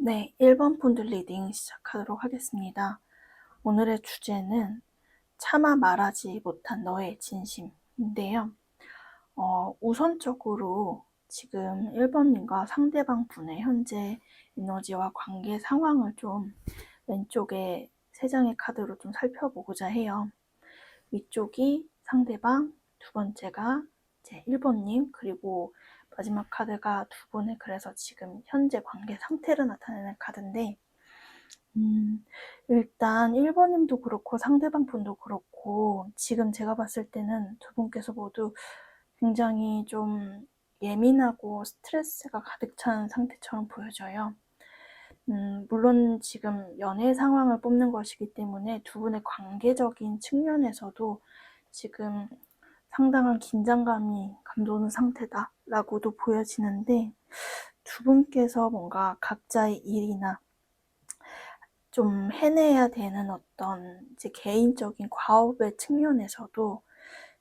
네, 1번 폰들 리딩 시작하도록 하겠습니다. 오늘의 주제는 차마 말하지 못한 너의 진심인데요. 우선적으로 지금 1번님과 상대방 분의 현재 에너지와 관계 상황을 좀 왼쪽에 세 장의 카드로 좀 살펴보고자 해요. 위쪽이 상대방, 두 번째가 이제 1번님, 그리고 마지막 카드가 두 분의 그래서 지금 현재 관계 상태를 나타내는 카드인데 일단 1번님도 그렇고 상대방 분도 그렇고 지금 제가 봤을 때는 두 분께서 모두 굉장히 좀 예민하고 스트레스가 가득 찬 상태처럼 보여져요. 물론 지금 연애 상황을 뽑는 것이기 때문에 두 분의 관계적인 측면에서도 지금 상당한 긴장감이 감도는 상태다라고도 보여지는데 두 분께서 뭔가 각자의 일이나 좀 해내야 되는 어떤 이제 개인적인 과업의 측면에서도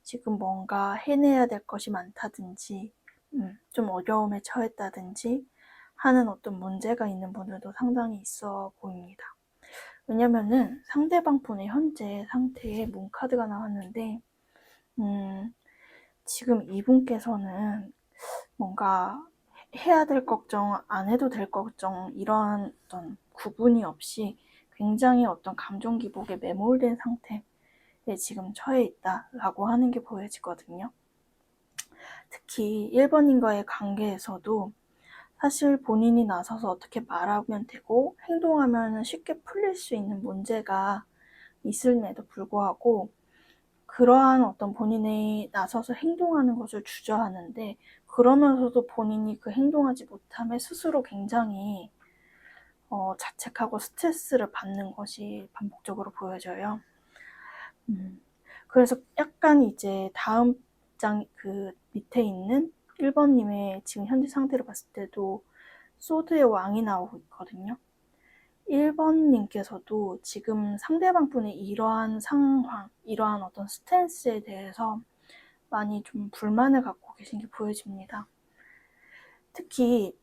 지금 뭔가 해내야 될 것이 많다든지 좀 어려움에 처했다든지 하는 어떤 문제가 있는 분들도 상당히 있어 보입니다. 왜냐면은 상대방 분의 현재 상태에 문카드가 나왔는데 지금 이분께서는 뭔가 해야 될 걱정, 안 해도 될 걱정 이런 어떤 구분이 없이 굉장히 어떤 감정 기복에 매몰된 상태에 지금 처해 있다라고 하는 게 보여지거든요. 특히 1번님과의 관계에서도 사실 본인이 나서서 어떻게 말하면 되고 행동하면 쉽게 풀릴 수 있는 문제가 있음에도 불구하고 그러한 어떤 본인이 나서서 행동하는 것을 주저하는데 그러면서도 본인이 그 행동하지 못함에 스스로 굉장히 자책하고 스트레스를 받는 것이 반복적으로 보여져요. 그래서 약간 이제 다음 장 그 밑에 있는 1번님의 지금 현재 상태를 봤을 때도 소드의 왕이 나오고 있거든요. 1번님께서도 지금 상대방 분의 이러한 상황, 이러한 어떤 스탠스에 대해서 많이 좀 불만을 갖고 계신 게 보여집니다. 특히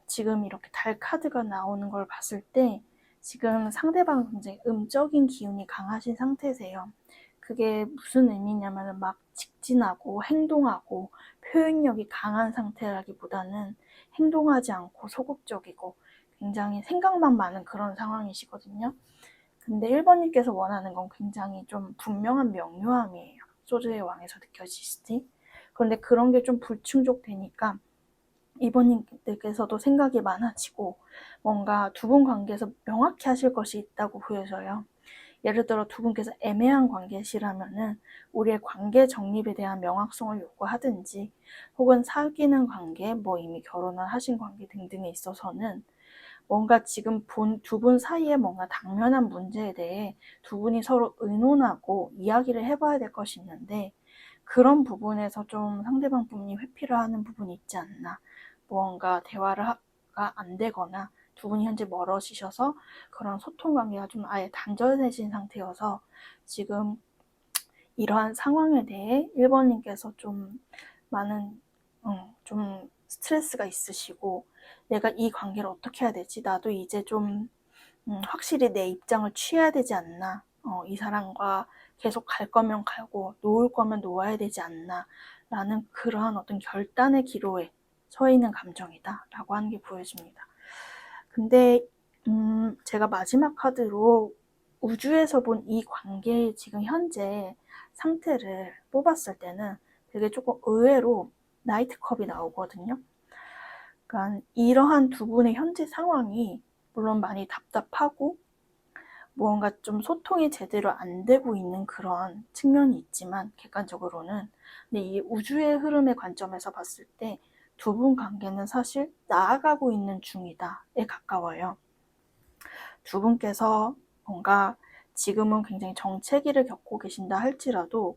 지금 이렇게 달 카드가 나오는 걸 봤을 때 지금 상대방은 굉장히 음적인 기운이 강하신 상태세요. 그게 무슨 의미냐면 막 직진하고 행동하고 표현력이 강한 상태라기보다는 행동하지 않고 소극적이고 굉장히 생각만 많은 그런 상황이시거든요. 근데 1번님께서 원하는 건 굉장히 좀 분명한 명료함이에요. 소드의 왕에서 느껴지시지? 그런데 그런 게 좀 불충족되니까 2번님께서도 생각이 많아지고 뭔가 두 분 관계에서 명확히 하실 것이 있다고 보여져요. 예를 들어 두 분께서 애매한 관계시라면은 우리의 관계 정립에 대한 명확성을 요구하든지 혹은 사귀는 관계, 뭐 이미 결혼을 하신 관계 등등에 있어서는 뭔가 지금 두 분 사이에 뭔가 당면한 문제에 대해 두 분이 서로 의논하고 이야기를 해봐야 될 것이 있는데 그런 부분에서 좀 상대방 분이 회피를 하는 부분이 있지 않나. 무언가 대화가 안 되거나 두 분이 현재 멀어지셔서 그런 소통 관계가 좀 아예 단절되신 상태여서 지금 이러한 상황에 대해 1번님께서 좀 많은 좀 스트레스가 있으시고 내가 이 관계를 어떻게 해야 되지? 나도 이제 좀 확실히 내 입장을 취해야 되지 않나? 이 사람과 계속 갈 거면 가고 놓을 거면 놓아야 되지 않나? 라는 그러한 어떤 결단의 기로에 서 있는 감정이다 라고 하는 게 보여집니다. 근데 제가 마지막 카드로 우주에서 본 이 관계의 지금 현재 상태를 뽑았을 때는 되게 조금 의외로 나이트컵이 나오거든요. 그러니까 이러한 두 분의 현재 상황이 물론 많이 답답하고 무언가 좀 소통이 제대로 안 되고 있는 그런 측면이 있지만 객관적으로는 근데 이 우주의 흐름의 관점에서 봤을 때 두 분 관계는 사실 나아가고 있는 중이다에 가까워요. 두 분께서 뭔가 지금은 굉장히 정체기를 겪고 계신다 할지라도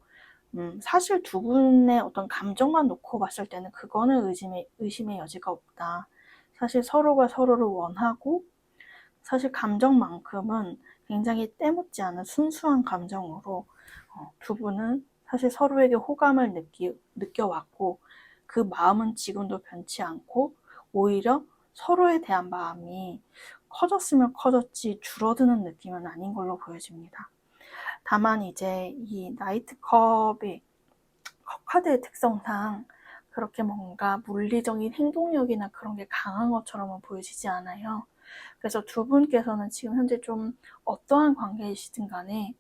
사실 두 분의 어떤 감정만 놓고 봤을 때는 그거는 의심의 여지가 없다. 사실 서로가 서로를 원하고 사실 감정만큼은 굉장히 때묻지 않은 순수한 감정으로 두 분은 사실 서로에게 호감을 느껴왔고 그 마음은 지금도 변치 않고 오히려 서로에 대한 마음이 커졌으면 커졌지 줄어드는 느낌은 아닌 걸로 보여집니다. 다만 이제 이 나이트컵의 카드의 특성상 그렇게 뭔가 물리적인 행동력이나 그런 게 강한 것처럼은 보여지지 않아요. 그래서 두 분께서는 지금 현재 좀 어떠한 관계이시든 간에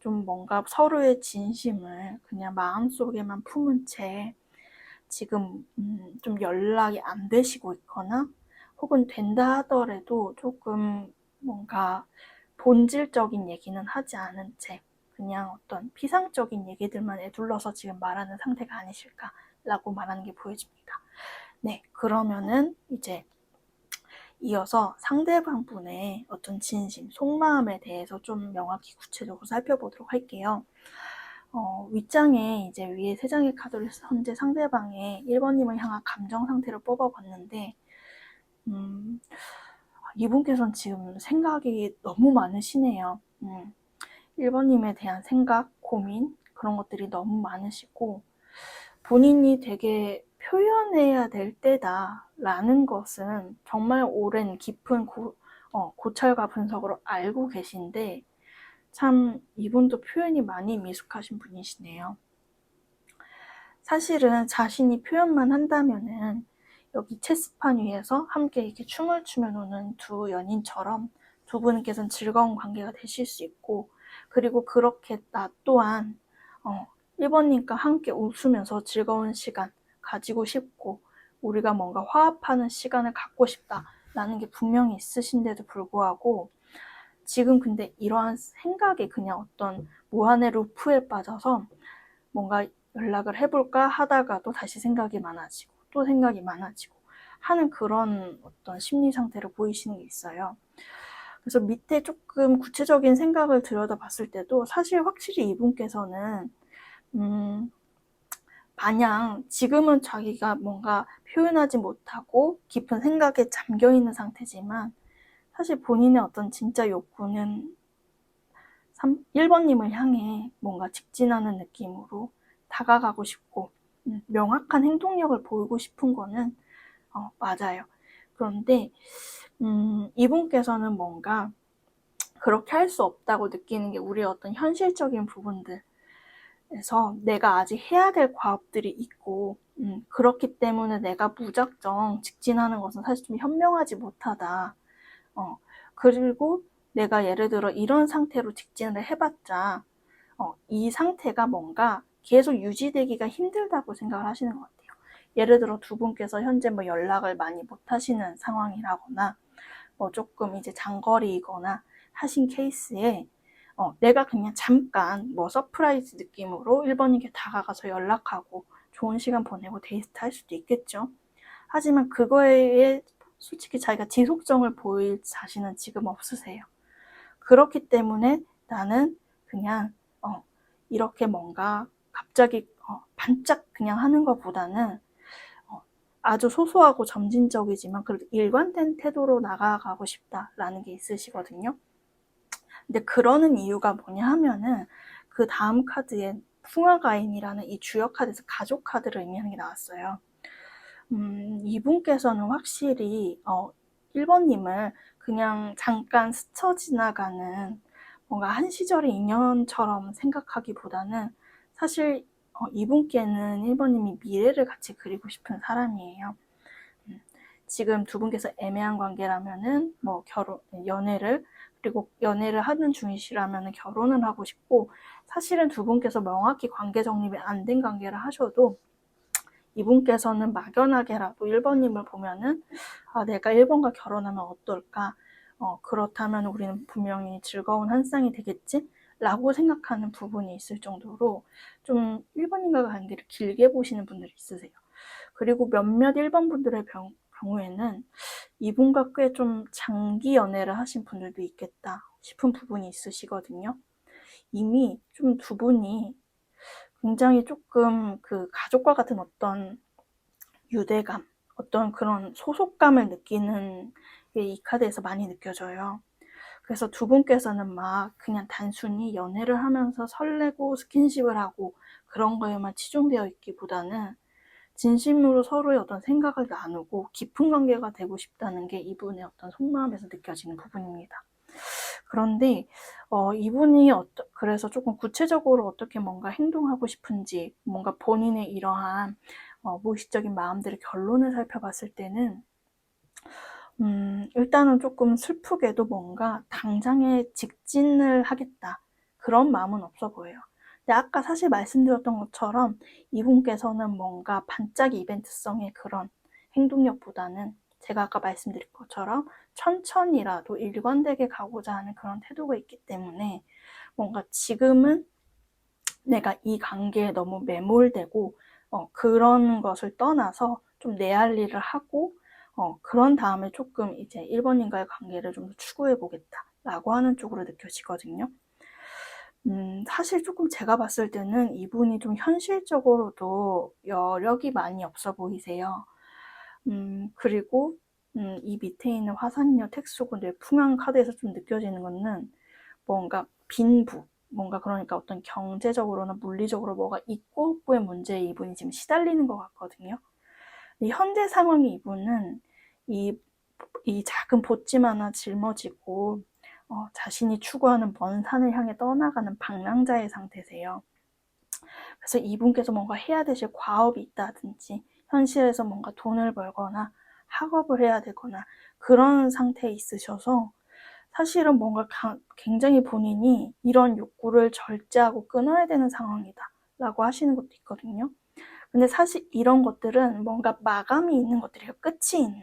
좀 뭔가 서로의 진심을 그냥 마음속에만 품은 채 지금 좀 연락이 안 되시고 있거나 혹은 된다 하더라도 조금 뭔가 본질적인 얘기는 하지 않은 채 그냥 어떤 피상적인 얘기들만 에둘러서 지금 말하는 상태가 아니실까라고 말하는 게 보여집니다. 네, 그러면은 이제 이어서 상대방 분의 어떤 진심, 속마음에 대해서 좀 명확히 구체적으로 살펴보도록 할게요. 윗장에 이제 위에 3장의 카드를 현재 상대방의 1번님을 향한 감정 상태를 뽑아봤는데 이분께서는 지금 생각이 너무 많으시네요. 1번님에 대한 생각, 고민 그런 것들이 너무 많으시고 본인이 되게 표현해야 될 때다 라는 것은 정말 오랜 깊은 고찰과 분석으로 알고 계신데 참 이분도 표현이 많이 미숙하신 분이시네요. 사실은 자신이 표현만 한다면은 여기 체스판 위에서 함께 이렇게 춤을 추며 노는 두 연인처럼 두 분께서는 즐거운 관계가 되실 수 있고 그리고 그렇게 나 또한 1번님과 함께 웃으면서 즐거운 시간 가지고 싶고 우리가 뭔가 화합하는 시간을 갖고 싶다라는 게 분명히 있으신데도 불구하고 지금 근데 이러한 생각이 그냥 어떤 무한의 루프에 빠져서 뭔가 연락을 해볼까 하다가도 다시 생각이 많아지고 또 생각이 많아지고 하는 그런 어떤 심리 상태를 보이시는 게 있어요. 그래서 밑에 조금 구체적인 생각을 들여다봤을 때도 사실 확실히 이분께서는 마냥 지금은 자기가 뭔가 표현하지 못하고 깊은 생각에 잠겨있는 상태지만 사실 본인의 어떤 진짜 욕구는 1번님을 향해 뭔가 직진하는 느낌으로 다가가고 싶고 명확한 행동력을 보이고 싶은 거는 맞아요. 그런데 이분께서는 뭔가 그렇게 할 수 없다고 느끼는 게 우리의 어떤 현실적인 부분들에서 내가 아직 해야 될 과업들이 있고 그렇기 때문에 내가 무작정 직진하는 것은 사실 좀 현명하지 못하다. 그리고 내가 예를 들어 이런 상태로 직진을 해봤자 이 상태가 뭔가 계속 유지되기가 힘들다고 생각을 하시는 것 같아요. 예를 들어 두 분께서 현재 뭐 연락을 많이 못 하시는 상황이라거나 뭐 조금 이제 장거리이거나 하신 케이스에 내가 그냥 잠깐 뭐 서프라이즈 느낌으로 1번님께 다가가서 연락하고 좋은 시간 보내고 데이트 할 수도 있겠죠. 하지만 그거에 솔직히 자기가 지속성을 보일 자신은 지금 없으세요. 그렇기 때문에 나는 그냥 이렇게 뭔가 갑자기 반짝 그냥 하는 것보다는 아주 소소하고 점진적이지만 그래도 일관된 태도로 나아가고 싶다라는 게 있으시거든요. 근데 그러는 이유가 뭐냐 하면은 그 다음 카드에 풍화가인이라는 이 주역 카드에서 가족 카드를 의미하는 게 나왔어요. 이분께서는 확실히 1번님을 그냥 잠깐 스쳐 지나가는 뭔가 한 시절의 인연처럼 생각하기보다는 사실 이분께는 1번님이 미래를 같이 그리고 싶은 사람이에요. 지금 두 분께서 애매한 관계라면은 뭐 연애를 그리고 연애를 하는 중이시라면 결혼을 하고 싶고 사실은 두 분께서 명확히 관계 정립이 안 된 관계를 하셔도 이분께서는 막연하게라도 1번님을 보면은 내가 1번과 결혼하면 어떨까? 그렇다면 우리는 분명히 즐거운 한 쌍이 되겠지? 라고 생각하는 부분이 있을 정도로 좀 1번님과 관계를 길게 보시는 분들이 있으세요. 그리고 몇몇 1번 분들의 경우에는 이분과 꽤 좀 장기 연애를 하신 분들도 있겠다 싶은 부분이 있으시거든요. 이미 좀 두 분이 굉장히 조금 그 가족과 같은 어떤 유대감, 어떤 그런 소속감을 느끼는 게 이 카드에서 많이 느껴져요. 그래서 두 분께서는 막 그냥 단순히 연애를 하면서 설레고 스킨십을 하고 그런 거에만 치중되어 있기보다는 진심으로 서로의 어떤 생각을 나누고 깊은 관계가 되고 싶다는 게 이분의 어떤 속마음에서 느껴지는 부분입니다. 그런데 이분이 그래서 조금 구체적으로 어떻게 뭔가 행동하고 싶은지, 뭔가 본인의 이러한 무의식적인 마음들의 결론을 살펴봤을 때는 일단은 조금 슬프게도 뭔가 당장에 직진을 하겠다, 그런 마음은 없어 보여요. 근데 아까 사실 말씀드렸던 것처럼 이분께서는 뭔가 반짝 이벤트성의 그런 행동력보다는 제가 아까 말씀드린 것처럼 천천히라도 일관되게 가고자 하는 그런 태도가 있기 때문에 뭔가 지금은 내가 이 관계에 너무 매몰되고 그런 것을 떠나서 좀 내 할 일을 하고 그런 다음에 조금 이제 1번님과의 관계를 좀 더 추구해 보겠다라고 하는 쪽으로 느껴지거든요. 사실 조금 제가 봤을 때는 이분이 좀 현실적으로도 여력이 많이 없어 보이세요. 그리고 이 밑에 있는 화산녀, 택수고, 뇌풍한 카드에서 좀 느껴지는 거는 뭔가 빈부, 뭔가 그러니까 어떤 경제적으로나 물리적으로 뭐가 있고 없고의 문제에 이분이 지금 시달리는 것 같거든요. 이 현재 상황이 이분은 이 작은 보찜 하나 짊어지고 자신이 추구하는 먼 산을 향해 떠나가는 방랑자의 상태세요. 그래서 이분께서 뭔가 해야 되실 과업이 있다든지 현실에서 뭔가 돈을 벌거나 학업을 해야 되거나 그런 상태에 있으셔서 사실은 뭔가 굉장히 본인이 이런 욕구를 절제하고 끊어야 되는 상황이다 라고 하시는 것도 있거든요. 근데 사실 이런 것들은 뭔가 마감이 있는 것들이에요. 끝이 있는.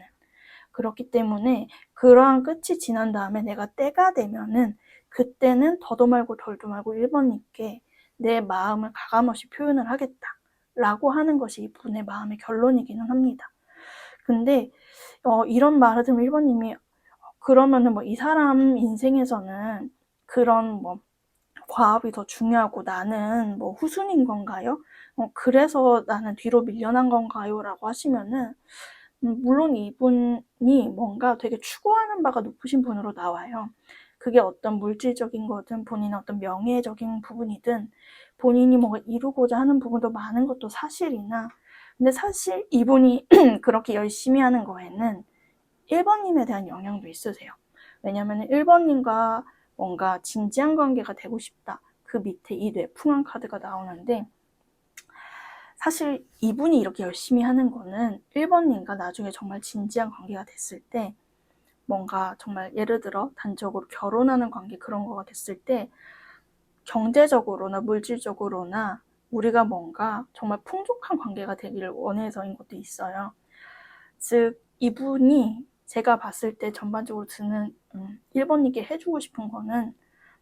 그렇기 때문에 그러한 끝이 지난 다음에 내가 때가 되면은 그때는 더도 말고 덜도 말고 1번님께 내 마음을 가감없이 표현을 하겠다 라고 하는 것이 이분의 마음의 결론이기는 합니다. 근데 이런 말을 들으면 1번님이 그러면은 뭐 이 사람 인생에서는 그런 뭐 과업이 더 중요하고 나는 뭐 후순인 건가요? 그래서 나는 뒤로 밀려난 건가요? 라고 하시면은 물론 이분이 뭔가 되게 추구하는 바가 높으신 분으로 나와요. 그게 어떤 물질적인 거든 본인의 어떤 명예적인 부분이든 본인이 뭔가 이루고자 하는 부분도 많은 것도 사실이나, 근데 사실 이분이 그렇게 열심히 하는 거에는 1번님에 대한 영향도 있으세요. 왜냐면 1번님과 뭔가 진지한 관계가 되고 싶다. 그 밑에 이 뇌풍한 카드가 나오는데 사실 이분이 이렇게 열심히 하는 거는 1번님과 나중에 정말 진지한 관계가 됐을 때 뭔가 정말 예를 들어 단적으로 결혼하는 관계 그런 거가 됐을 때 경제적으로나 물질적으로나 우리가 뭔가 정말 풍족한 관계가 되기를 원해서인 것도 있어요. 즉 이분이 제가 봤을 때 전반적으로 드는 1번님께 해주고 싶은 거는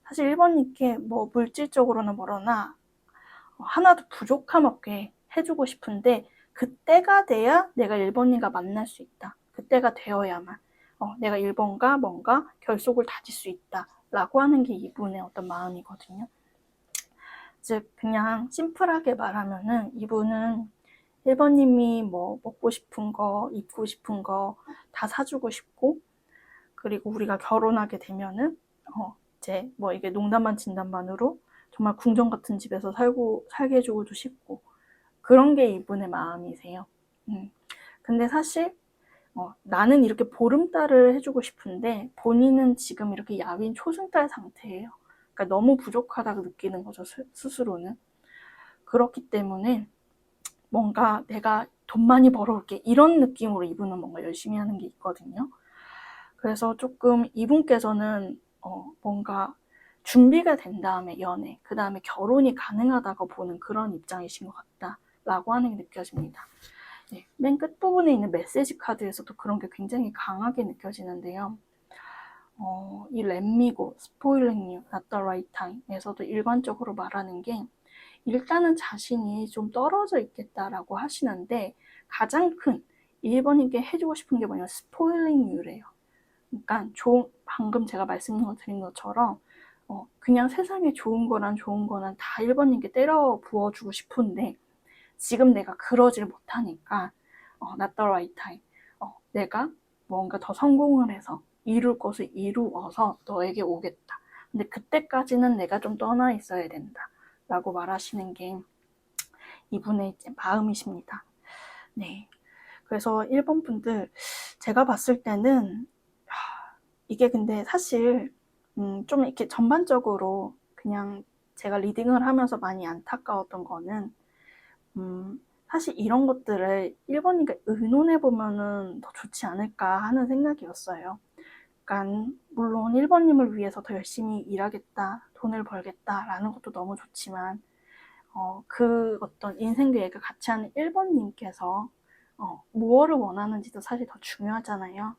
사실 1번님께 뭐 물질적으로나 뭐로나 하나도 부족함 없게 해주고 싶은데 그때가 돼야 내가 1번님과 만날 수 있다. 그때가 되어야만 내가 1번과 뭔가 결속을 다질 수 있다 라고 하는 게 이분의 어떤 마음이거든요. 즉 그냥 심플하게 말하면은 이분은 1번님이 뭐 먹고 싶은 거, 입고 싶은 거 다 사주고 싶고, 그리고 우리가 결혼하게 되면은 이제 뭐 이게 농담반 진담반으로 정말 궁전 같은 집에서 살게 해주고도 싶고, 그런 게 이분의 마음이세요. 근데 사실 나는 이렇게 보름달을 해주고 싶은데 본인은 지금 이렇게 야윈 초승달 상태예요. 그러니까 너무 부족하다고 느끼는 거죠, 스스로는. 그렇기 때문에 뭔가 내가 돈 많이 벌어올게 이런 느낌으로 이분은 뭔가 열심히 하는 게 있거든요. 그래서 조금 이분께서는 뭔가 준비가 된 다음에 연애, 그 다음에 결혼이 가능하다고 보는 그런 입장이신 것 같다라고 하는 게 느껴집니다. 네, 맨 끝부분에 있는 메시지 카드에서도 그런 게 굉장히 강하게 느껴지는데요. 이 렛미고, 스포일링 유, not the right time에서도 일관적으로 말하는 게 일단은 자신이 좀 떨어져 있겠다라고 하시는데 가장 큰 1번님께 해주고 싶은 게 뭐냐면 스포일링 유래요. 그러니까 방금 제가 말씀드린 것처럼 그냥 세상에 좋은 거란 다 1번님께 때려 부어주고 싶은데 지금 내가 그러질 못하니까 not the right time. 내가 뭔가 더 성공을 해서 이룰 것을 이루어서 너에게 오겠다. 근데 그때까지는 내가 좀 떠나 있어야 된다. 라고 말하시는 게 이분의 이제 마음이십니다. 네. 그래서 1번 분들 제가 봤을 때는 이게 근데 사실 좀 이렇게 전반적으로 그냥 제가 리딩을 하면서 많이 안타까웠던 거는 사실 이런 것들을 1번님께 의논해 보면은 더 좋지 않을까 하는 생각이었어요. 그러니까 물론 1번님을 위해서 더 열심히 일하겠다, 돈을 벌겠다라는 것도 너무 좋지만 그 어떤 인생 계획을 같이 하는 1번님께서 무엇을 원하는지도 사실 더 중요하잖아요.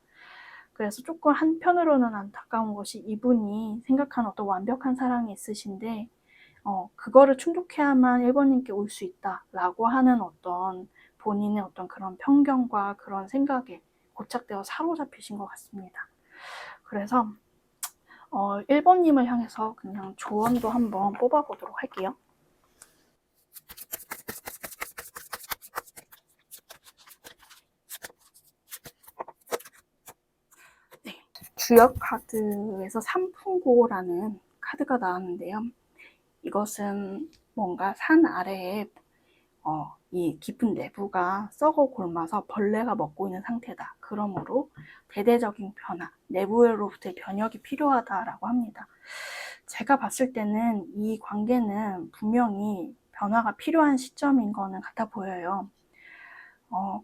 그래서 조금 한편으로는 안타까운 것이 이분이 생각하는 어떤 완벽한 사랑이 있으신데 그거를 충족해야만 1번님께 올 수 있다라고 하는 어떤 본인의 어떤 그런 편견과 그런 생각에 고착되어 사로잡히신 것 같습니다. 그래서 1번님을 향해서 그냥 조언도 한번 뽑아보도록 할게요. 네, 주역 카드에서 삼풍고라는 카드가 나왔는데요. 이것은 뭔가 산 아래에 이 깊은 내부가 썩어 곪아서 벌레가 먹고 있는 상태다. 그러므로 대대적인 변화, 내부로부터의 변혁이 필요하다라고 합니다. 제가 봤을 때는 이 관계는 분명히 변화가 필요한 시점인 거는 같아 보여요.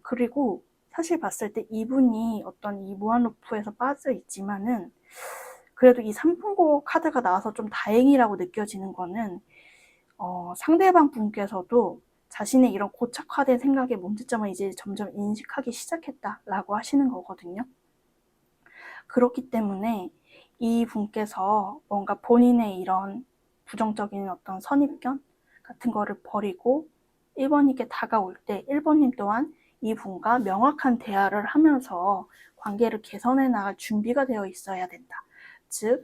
그리고 사실 봤을 때 이분이 어떤 이 무한 루프에서 빠져 있지만은 그래도 이 삼풍고 카드가 나와서 좀 다행이라고 느껴지는 거는 상대방 분께서도 자신의 이런 고착화된 생각의 문제점을 이제 점점 인식하기 시작했다라고 하시는 거거든요. 그렇기 때문에 이 분께서 뭔가 본인의 이런 부정적인 어떤 선입견 같은 거를 버리고 1번님께 다가올 때 1번님 또한 이 분과 명확한 대화를 하면서 관계를 개선해 나갈 준비가 되어 있어야 된다. 즉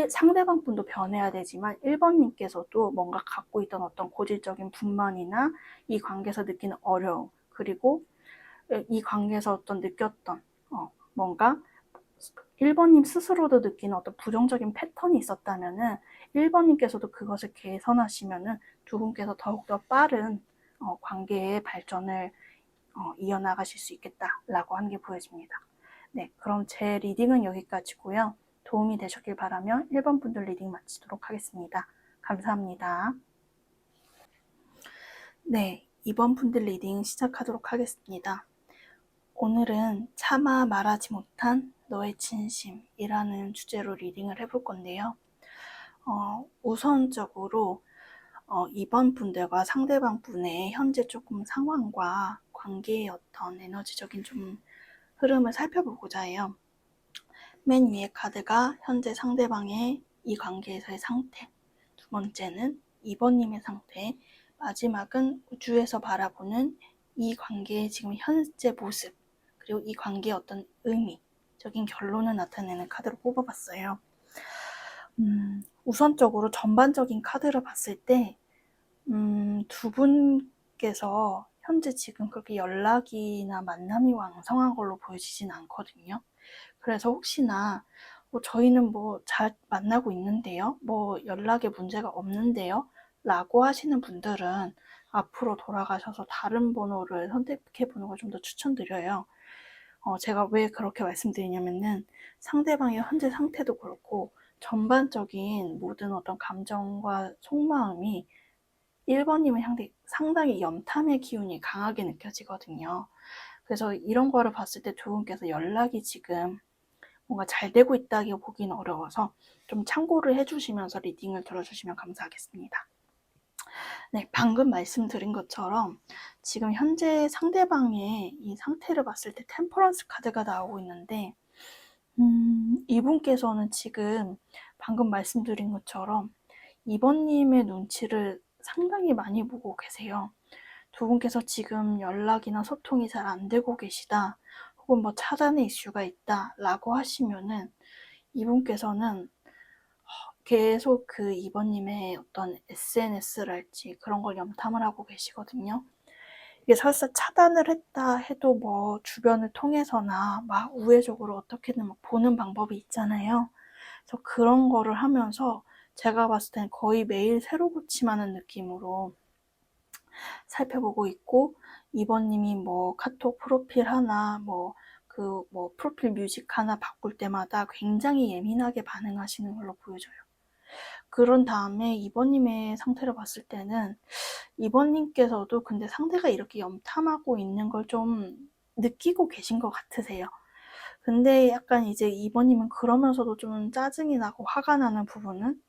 상대방 분도 변해야 되지만 1번님께서도 뭔가 갖고 있던 어떤 고질적인 불만이나 이 관계에서 느끼는 어려움, 그리고 이 관계에서 어떤 느꼈던 뭔가 1번님 스스로도 느끼는 어떤 부정적인 패턴이 있었다면은 1번님께서도 그것을 개선하시면은 두 분께서 더욱더 빠른 관계의 발전을 이어나가실 수 있겠다라고 하는 게 보여집니다. 네, 그럼 제 리딩은 여기까지고요. 도움이 되셨길 바라며 1번 분들 리딩 마치도록 하겠습니다. 감사합니다. 네, 2번 분들 리딩 시작하도록 하겠습니다. 오늘은 차마 말하지 못한 너의 진심이라는 주제로 리딩을 해볼 건데요. 우선적으로 2번 분들과 상대방 분의 현재 조금 상황과 관계의 어떤 에너지적인 좀 흐름을 살펴보고자 해요. 맨 위에 카드가 현재 상대방의 이 관계에서의 상태, 두 번째는 2번님의 상태, 마지막은 우주에서 바라보는 이 관계의 지금 현재 모습, 그리고 이 관계의 어떤 의미적인 결론을 나타내는 카드로 뽑아봤어요. 우선적으로 전반적인 카드를 봤을 때 두 분께서 현재 지금 그렇게 연락이나 만남이 왕성한 걸로 보여지진 않거든요. 그래서 혹시나 저희는 잘 만나고 있는데요, 연락에 문제가 없는데요 라고 하시는 분들은 앞으로 돌아가셔서 다른 번호를 선택해 보는 걸 좀 더 추천드려요. 제가 왜 그렇게 말씀드리냐면은 상대방의 현재 상태도 그렇고 전반적인 모든 어떤 감정과 속마음이 1번님은 상당히 염탐의 기운이 강하게 느껴지거든요. 그래서 이런 거를 봤을 때 두 분께서 연락이 지금 뭔가 잘 되고 있다고 보기는 어려워서 좀 참고를 해주시면서 리딩을 들어주시면 감사하겠습니다. 네, 방금 말씀드린 것처럼 지금 현재 상대방의 이 상태를 봤을 때 템퍼런스 카드가 나오고 있는데 이분께서는 지금 방금 말씀드린 것처럼 2번님의 눈치를 상당히 많이 보고 계세요. 두 분께서 지금 연락이나 소통이 잘 안 되고 계시다, 혹은 차단의 이슈가 있다 라고 하시면은 이분께서는 계속 그 2번님의 어떤 SNS랄지 그런 걸 염탐을 하고 계시거든요. 이게 설사 차단을 했다 해도 주변을 통해서나 우회적으로 어떻게든 보는 방법이 있잖아요. 그래서 그런 거를 하면서 제가 봤을 땐 거의 매일 새로 고침하는 느낌으로 살펴보고 있고, 2번님이 뭐 카톡 프로필 하나, 프로필 뮤직 하나 바꿀 때마다 굉장히 예민하게 반응하시는 걸로 보여져요. 그런 다음에 2번님의 상태를 봤을 때는 2번님께서도 근데 상대가 이렇게 염탐하고 있는 걸 좀 느끼고 계신 것 같으세요. 근데 약간 이제 2번님은 그러면서도 좀 짜증이 나고 화가 나는 부분은,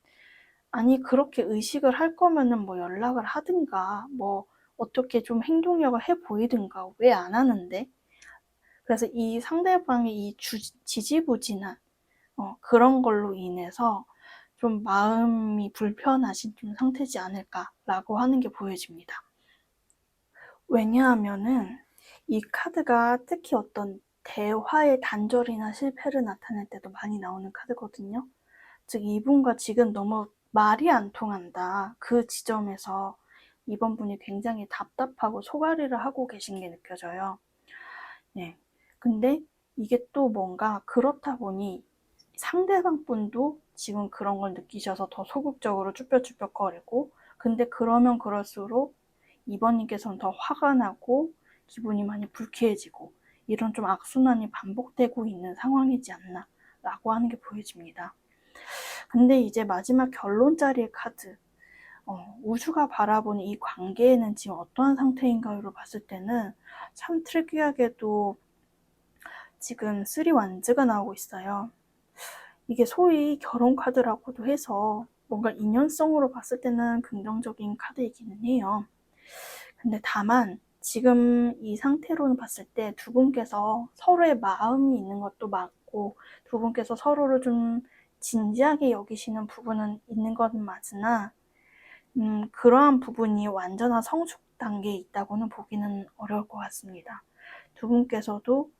아니 그렇게 의식을 할 거면은 뭐 연락을 하든가 뭐 어떻게 좀 행동력을 해 보이든가 왜 안 하는데? 그래서 이 상대방의 이 지지부진한 그런 걸로 인해서 좀 마음이 불편하신 좀 상태지 않을까라고 하는 게 보여집니다. 왜냐하면은 이 카드가 특히 어떤 대화의 단절이나 실패를 나타낼 때도 많이 나오는 카드거든요. 즉 이분과 지금 너무 말이 안 통한다. 그 지점에서 이번 분이 굉장히 답답하고 소가리를 하고 계신 게 느껴져요. 네. 근데 이게 또 뭔가 그렇다 보니 상대방 분도 지금 그런 걸 느끼셔서 더 소극적으로 쭈뼛쭈뼛거리고, 근데 그러면 그럴수록 2번님께서는 더 화가 나고 기분이 많이 불쾌해지고 이런 좀 악순환이 반복되고 있는 상황이지 않나 라고 하는 게 보여집니다. 근데 이제 마지막 결론자리의 카드, 우주가 바라보는 이 관계에는 지금 어떠한 상태인가요를 봤을 때는 참 특이하게도 지금 3 완즈가 나오고 있어요. 이게 소위 결혼 카드라고도 해서 뭔가 인연성으로 봤을 때는 긍정적인 카드이기는 해요. 근데 다만 지금 이 상태로는 봤을 때 두 분께서 서로의 마음이 있는 것도 맞고 두 분께서 서로를 좀 진지하게 여기시는 부분은 있는 것은 맞으나 그러한 부분이 완전한 성숙 단계에 있다고는 보기는 어려울 것 같습니다. 두 분께서도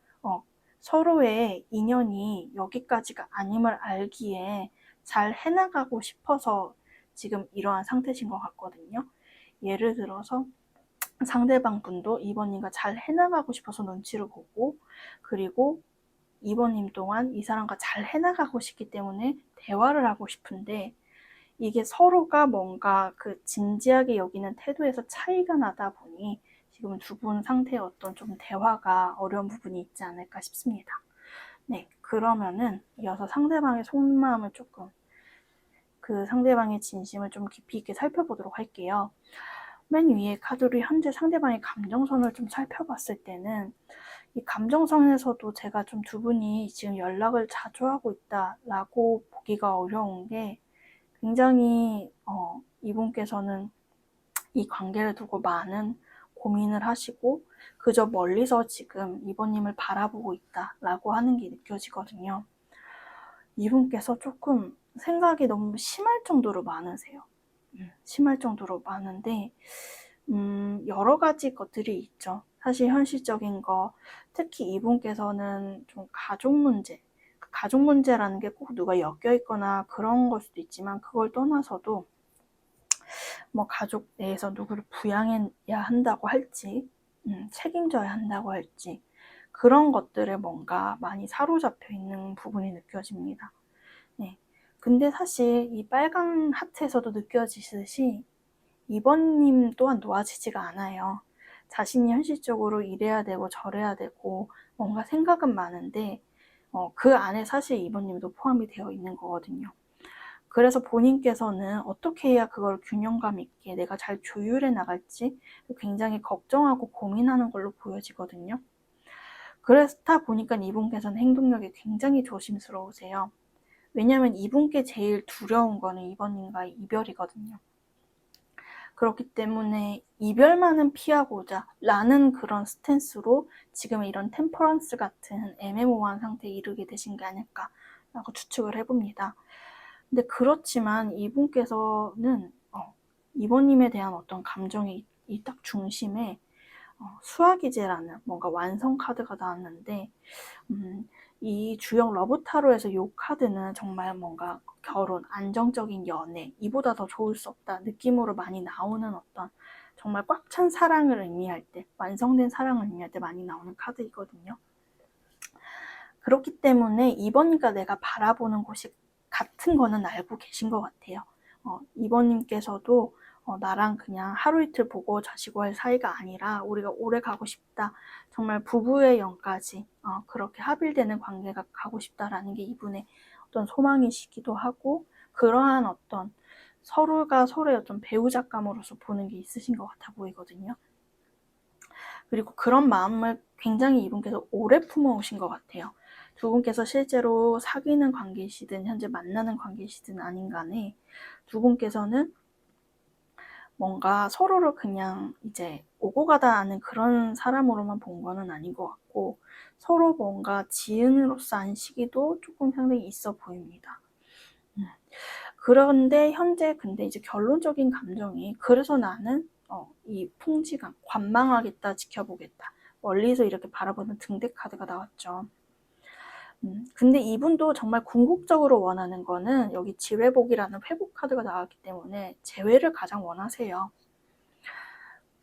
서로의 인연이 여기까지가 아님을 알기에 잘 해나가고 싶어서 지금 이러한 상태신 것 같거든요. 예를 들어서 상대방 분도 2번님과 잘 해나가고 싶어서 눈치를 보고, 그리고 2번님 또한 이 사람과 잘 해나가고 싶기 때문에 대화를 하고 싶은데, 이게 서로가 뭔가 그 진지하게 여기는 태도에서 차이가 나다 보니 지금 두 분 상태의 어떤 좀 대화가 어려운 부분이 있지 않을까 싶습니다. 네, 그러면은 이어서 상대방의 속마음을 조금, 그 상대방의 진심을 좀 깊이 있게 살펴보도록 할게요. 맨 위에 카드로 현재 상대방의 감정선을 좀 살펴봤을 때는 이 감정선에서도 제가 좀 두 분이 지금 연락을 자주 하고 있다라고 보기가 어려운 게, 굉장히 이분께서는 이 관계를 두고 많은 고민을 하시고 그저 멀리서 지금 이번님을 바라보고 있다라고 하는 게 느껴지거든요. 이분께서 조금 생각이 너무 심할 정도로 많으세요. 심할 정도로 많은데 여러 가지 것들이 있죠. 사실 현실적인 거, 특히 이분께서는 좀 가족 문제, 가족 문제라는 게 꼭 누가 엮여 있거나 그런 걸 수도 있지만 그걸 떠나서도 뭐 가족 내에서 누구를 부양해야 한다고 할지, 책임져야 한다고 할지, 그런 것들에 뭔가 많이 사로잡혀 있는 부분이 느껴집니다. 네. 근데 사실 이 빨간 하트에서도 느껴지듯이 2번님 또한 놓아지지가 않아요. 자신이 현실적으로 이래야 되고 저래야 되고 뭔가 생각은 많은데 그 안에 사실 2번님도 포함이 되어 있는 거거든요. 그래서 본인께서는 어떻게 해야 그걸 균형감 있게 내가 잘 조율해 나갈지 굉장히 걱정하고 고민하는 걸로 보여지거든요. 그렇다 보니까 이분께서는 행동력이 굉장히 조심스러우세요. 왜냐하면 이분께 제일 두려운 거는 2번님과의 이별이거든요. 그렇기 때문에 이별만은 피하고자 라는 그런 스탠스로 지금 이런 템퍼런스 같은 애매모호한 상태에 이르게 되신 게 아닐까라고 추측을 해봅니다. 근데 그렇지만 이분께서는 이번님에 대한 어떤 감정이 이 딱 중심에 수화기제라는 뭔가 완성 카드가 나왔는데, 이 주역 러브타로에서 이 카드는 정말 뭔가 결혼, 안정적인 연애, 이보다 더 좋을 수 없다 느낌으로 많이 나오는 어떤 정말 꽉 찬 사랑을 의미할 때, 완성된 사랑을 의미할 때 많이 나오는 카드이거든요. 그렇기 때문에 이번이가 내가 바라보는 곳이 같은 거는 알고 계신 것 같아요. 이번님께서도 나랑 그냥 하루 이틀 보고 자시고 할 사이가 아니라 우리가 오래 가고 싶다. 정말 부부의 영까지 그렇게 합일되는 관계가 가고 싶다라는 게 이분의 어떤 소망이시기도 하고, 그러한 어떤 서로가 서로의 어떤 배우자감으로서 보는 게 있으신 것 같아 보이거든요. 그리고 그런 마음을 굉장히 이분께서 오래 품어오신 것 같아요. 두 분께서 실제로 사귀는 관계시든 현재 만나는 관계시든 아닌 간에 두 분께서는 뭔가 서로를 그냥 이제 오고 가다 하는 그런 사람으로만 본 거는 아닌 것 같고, 서로 뭔가 지은으로서 한 시기도 조금 상당히 있어 보입니다. 그런데 현재 근데 이제 결론적인 감정이, 그래서 나는 이 풍지감, 관망하겠다, 지켜보겠다, 멀리서 이렇게 바라보는 등대 카드가 나왔죠. 근데 이분도 정말 궁극적으로 원하는 거는 여기 지회복이라는 회복 카드가 나왔기 때문에 재회를 가장 원하세요.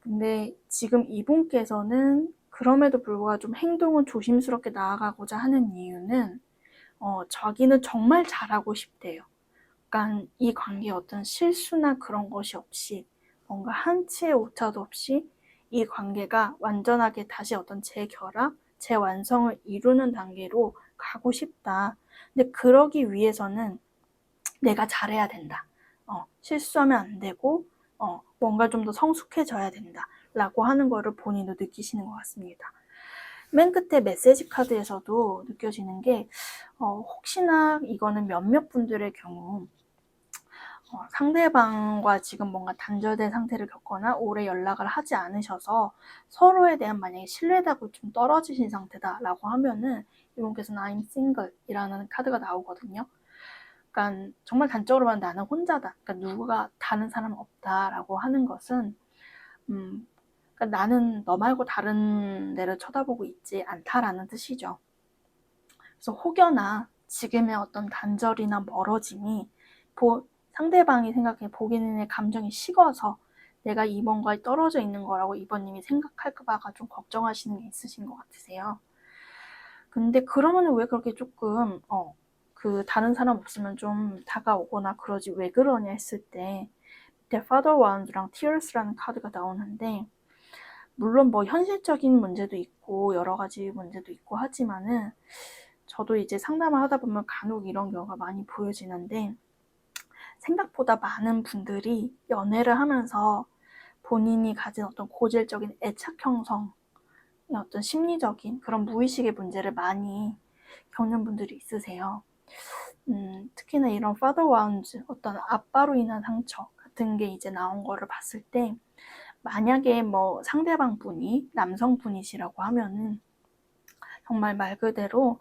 근데 지금 이분께서는 그럼에도 불구하고 좀 행동을 조심스럽게 나아가고자 하는 이유는 자기는 정말 잘하고 싶대요. 그러니까 이 관계에 어떤 실수나 그런 것이 없이, 뭔가 한치의 오차도 없이 이 관계가 완전하게 다시 어떤 재결합, 재완성을 이루는 단계로 가고 싶다. 근데 그러기 위해서는 내가 잘해야 된다. 실수하면 안 되고 뭔가 좀 더 성숙해져야 된다. 라고 하는 거를 본인도 느끼시는 것 같습니다. 맨 끝에 메시지 카드에서도 느껴지는 게 혹시나 이거는 몇몇 분들의 경우 상대방과 지금 뭔가 단절된 상태를 겪거나 오래 연락을 하지 않으셔서 서로에 대한 만약에 신뢰도가 좀 떨어지신 상태다라고 하면은 이분께서는 I'm single 이라는 카드가 나오거든요. 그러니까 정말 단적으로 말하면 나는 혼자다. 그러니까 누가 다른 사람은 없다라고 하는 것은 그러니까 나는 너 말고 다른 데를 쳐다보고 있지 않다라는 뜻이죠. 그래서 혹여나 지금의 어떤 단절이나 멀어짐이 상대방이 생각해 보기에는 감정이 식어서 내가 이번과 떨어져 있는 거라고 이번님이 생각할까봐 좀 걱정하시는 게 있으신 것 같으세요. 근데 그러면 왜 그렇게 조금 다른 사람 없으면 좀 다가오거나 그러지 왜 그러냐 했을 때 밑에 Father Wands랑 Tears라는 카드가 나오는데, 물론 뭐 현실적인 문제도 있고 여러 가지 문제도 있고 하지만은 저도 이제 상담을 하다 보면 간혹 이런 경우가 많이 보여지는데, 생각보다 많은 분들이 연애를 하면서 본인이 가진 어떤 고질적인 애착 형성, 어떤 심리적인 그런 무의식의 문제를 많이 겪는 분들이 있으세요. 특히나 이런 father wounds, 어떤 아빠로 인한 상처 같은 게 이제 나온 거를 봤을 때, 만약에 뭐 상대방 분이 남성분이시라고 하면은 정말 말 그대로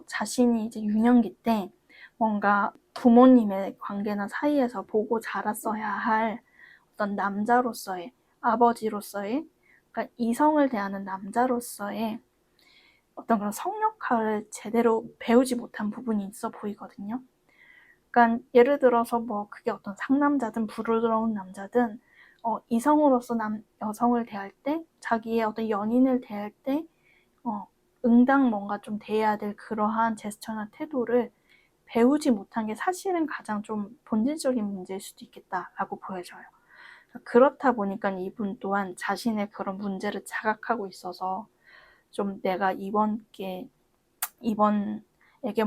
자신이 이제 유년기 때 뭔가 부모님의 관계나 사이에서 보고 자랐어야 할 어떤 남자로서의, 아버지로서의, 그러니까 이성을 대하는 남자로서의 어떤 그런 성역할을 제대로 배우지 못한 부분이 있어 보이거든요. 그러니까 예를 들어서 뭐 그게 어떤 상남자든 부르러운 남자든 이성으로서 여성을 대할 때, 자기의 어떤 연인을 대할 때 응당 뭔가 좀 대해야 될 그러한 제스처나 태도를 배우지 못한 게 사실은 가장 좀 본질적인 문제일 수도 있겠다라고 보여져요. 그렇다 보니까 이분 또한 자신의 그런 문제를 자각하고 있어서 좀 내가 이번에게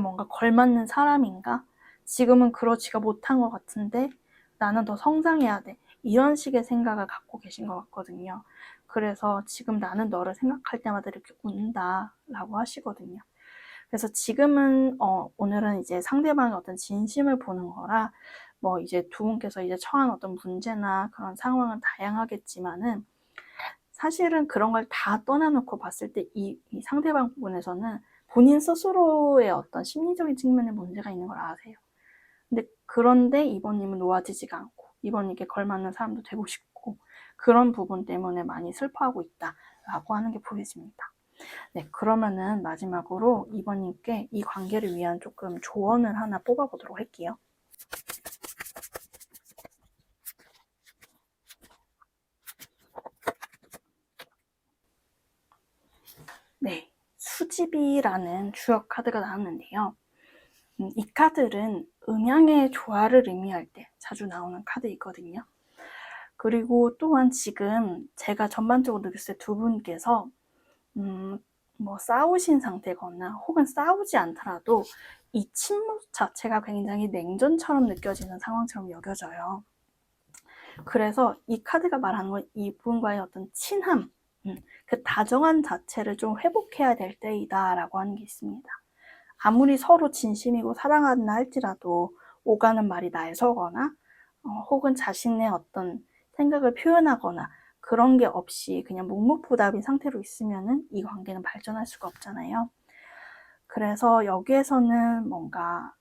뭔가 걸맞는 사람인가? 지금은 그러지가 못한 것 같은데 나는 더 성장해야 돼. 이런 식의 생각을 갖고 계신 것 같거든요. 그래서 지금 나는 너를 생각할 때마다 이렇게 운다라고 하시거든요. 그래서 지금은 오늘은 이제 상대방의 어떤 진심을 보는 거라 뭐 이제 두 분께서 이제 처한 어떤 문제나 그런 상황은 다양하겠지만은, 사실은 그런 걸 다 떠나놓고 봤을 때 이 상대방 부분에서는 본인 스스로의 어떤 심리적인 측면에 문제가 있는 걸 아세요. 그런데 이번님은 놓아지지가 않고 이번님께 걸맞는 사람도 되고 싶고 그런 부분 때문에 많이 슬퍼하고 있다라고 하는 게 보여집니다. 네, 그러면은 마지막으로 이번님께 이 관계를 위한 조금 조언을 하나 뽑아보도록 할게요. 네, 수집이라는 주역 카드가 나왔는데요. 이 카드는 음양의 조화를 의미할 때 자주 나오는 카드이거든요. 그리고 또한 지금 제가 전반적으로 느꼈을 때 두 분께서 뭐 싸우신 상태거나 혹은 싸우지 않더라도 이 침묵 자체가 굉장히 냉전처럼 느껴지는 상황처럼 여겨져요. 그래서 이 카드가 말하는 건 이분과의 어떤 친함, 그 다정한 자체를 좀 회복해야 될 때이다 라고 하는 게 있습니다. 아무리 서로 진심이고 사랑한다 할지라도 오가는 말이 날서거나 혹은 자신의 어떤 생각을 표현하거나 그런 게 없이 그냥 묵묵부답인 상태로 있으면은 이 관계는 발전할 수가 없잖아요. 그래서 여기에서는 뭔가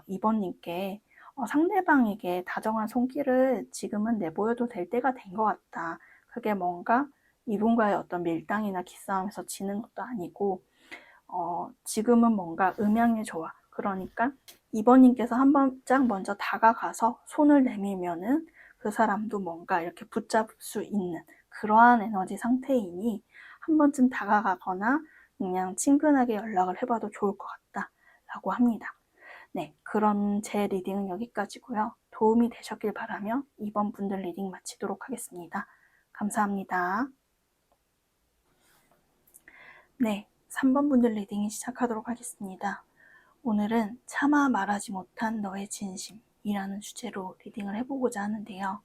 이번님께 상대방에게 다정한 손길을 지금은 내보여도 될 때가 된 것 같다. 그게 뭔가 이분과의 어떤 밀당이나 기싸움에서 지는 것도 아니고 지금은 뭔가 음양의 조화. 그러니까 이번님께서 한 번짝 먼저 다가가서 손을 내밀면은 그 사람도 뭔가 이렇게 붙잡을 수 있는 그러한 에너지 상태이니 한 번쯤 다가가거나 그냥 친근하게 연락을 해봐도 좋을 것 같다 라고 합니다. 네, 그럼 제 리딩은 여기까지고요. 도움이 되셨길 바라며 이번 분들 리딩 마치도록 하겠습니다. 감사합니다. 네, 3번 분들 리딩 시작하도록 하겠습니다. 오늘은 차마 말하지 못한 너의 진심이라는 주제로 리딩을 해보고자 하는데요.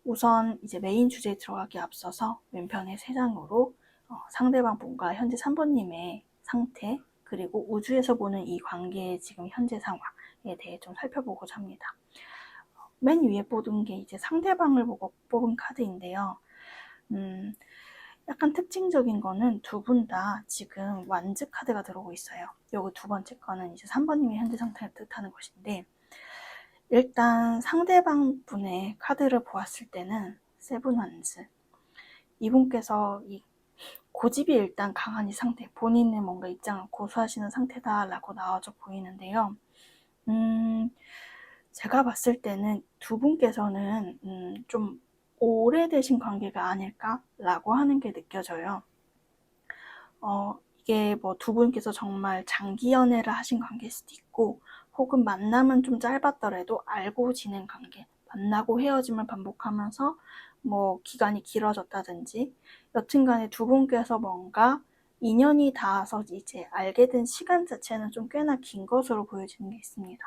우선 이제 메인 주제에 들어가기 앞서서 왼편의 3장으로 상대방 분과 현재 3번님의 상태 그리고 우주에서 보는 이 관계의 지금 현재 상황에 대해 좀 살펴보고자 합니다. 맨 위에 뽑은 게 이제 상대방을 보고 뽑은 카드인데요. 약간 특징적인 거는 두 분 다 지금 완즈 카드가 들어오고 있어요. 요거 두 번째 거는 이제 3번님의 현재 상태를 뜻하는 것인데 일단 상대방 분의 카드를 보았을 때는 세븐 완즈 이분께서 이 고집이 일단 강한 이 상태 본인의 뭔가 입장을 고수하시는 상태다라고 나와져 보이는데요. 제가 봤을 때는 두 분께서는 좀 오래되신 관계가 아닐까라고 하는 게 느껴져요. 이게 뭐 두 분께서 정말 장기 연애를 하신 관계일 수도 있고 혹은 만남은 좀 짧았더라도 알고 지낸 관계 만나고 헤어짐을 반복하면서 뭐 기간이 길어졌다든지 여튼간에 두 분께서 뭔가 인연이 닿아서 이제 알게 된 시간 자체는 좀 꽤나 긴 것으로 보여지는 게 있습니다.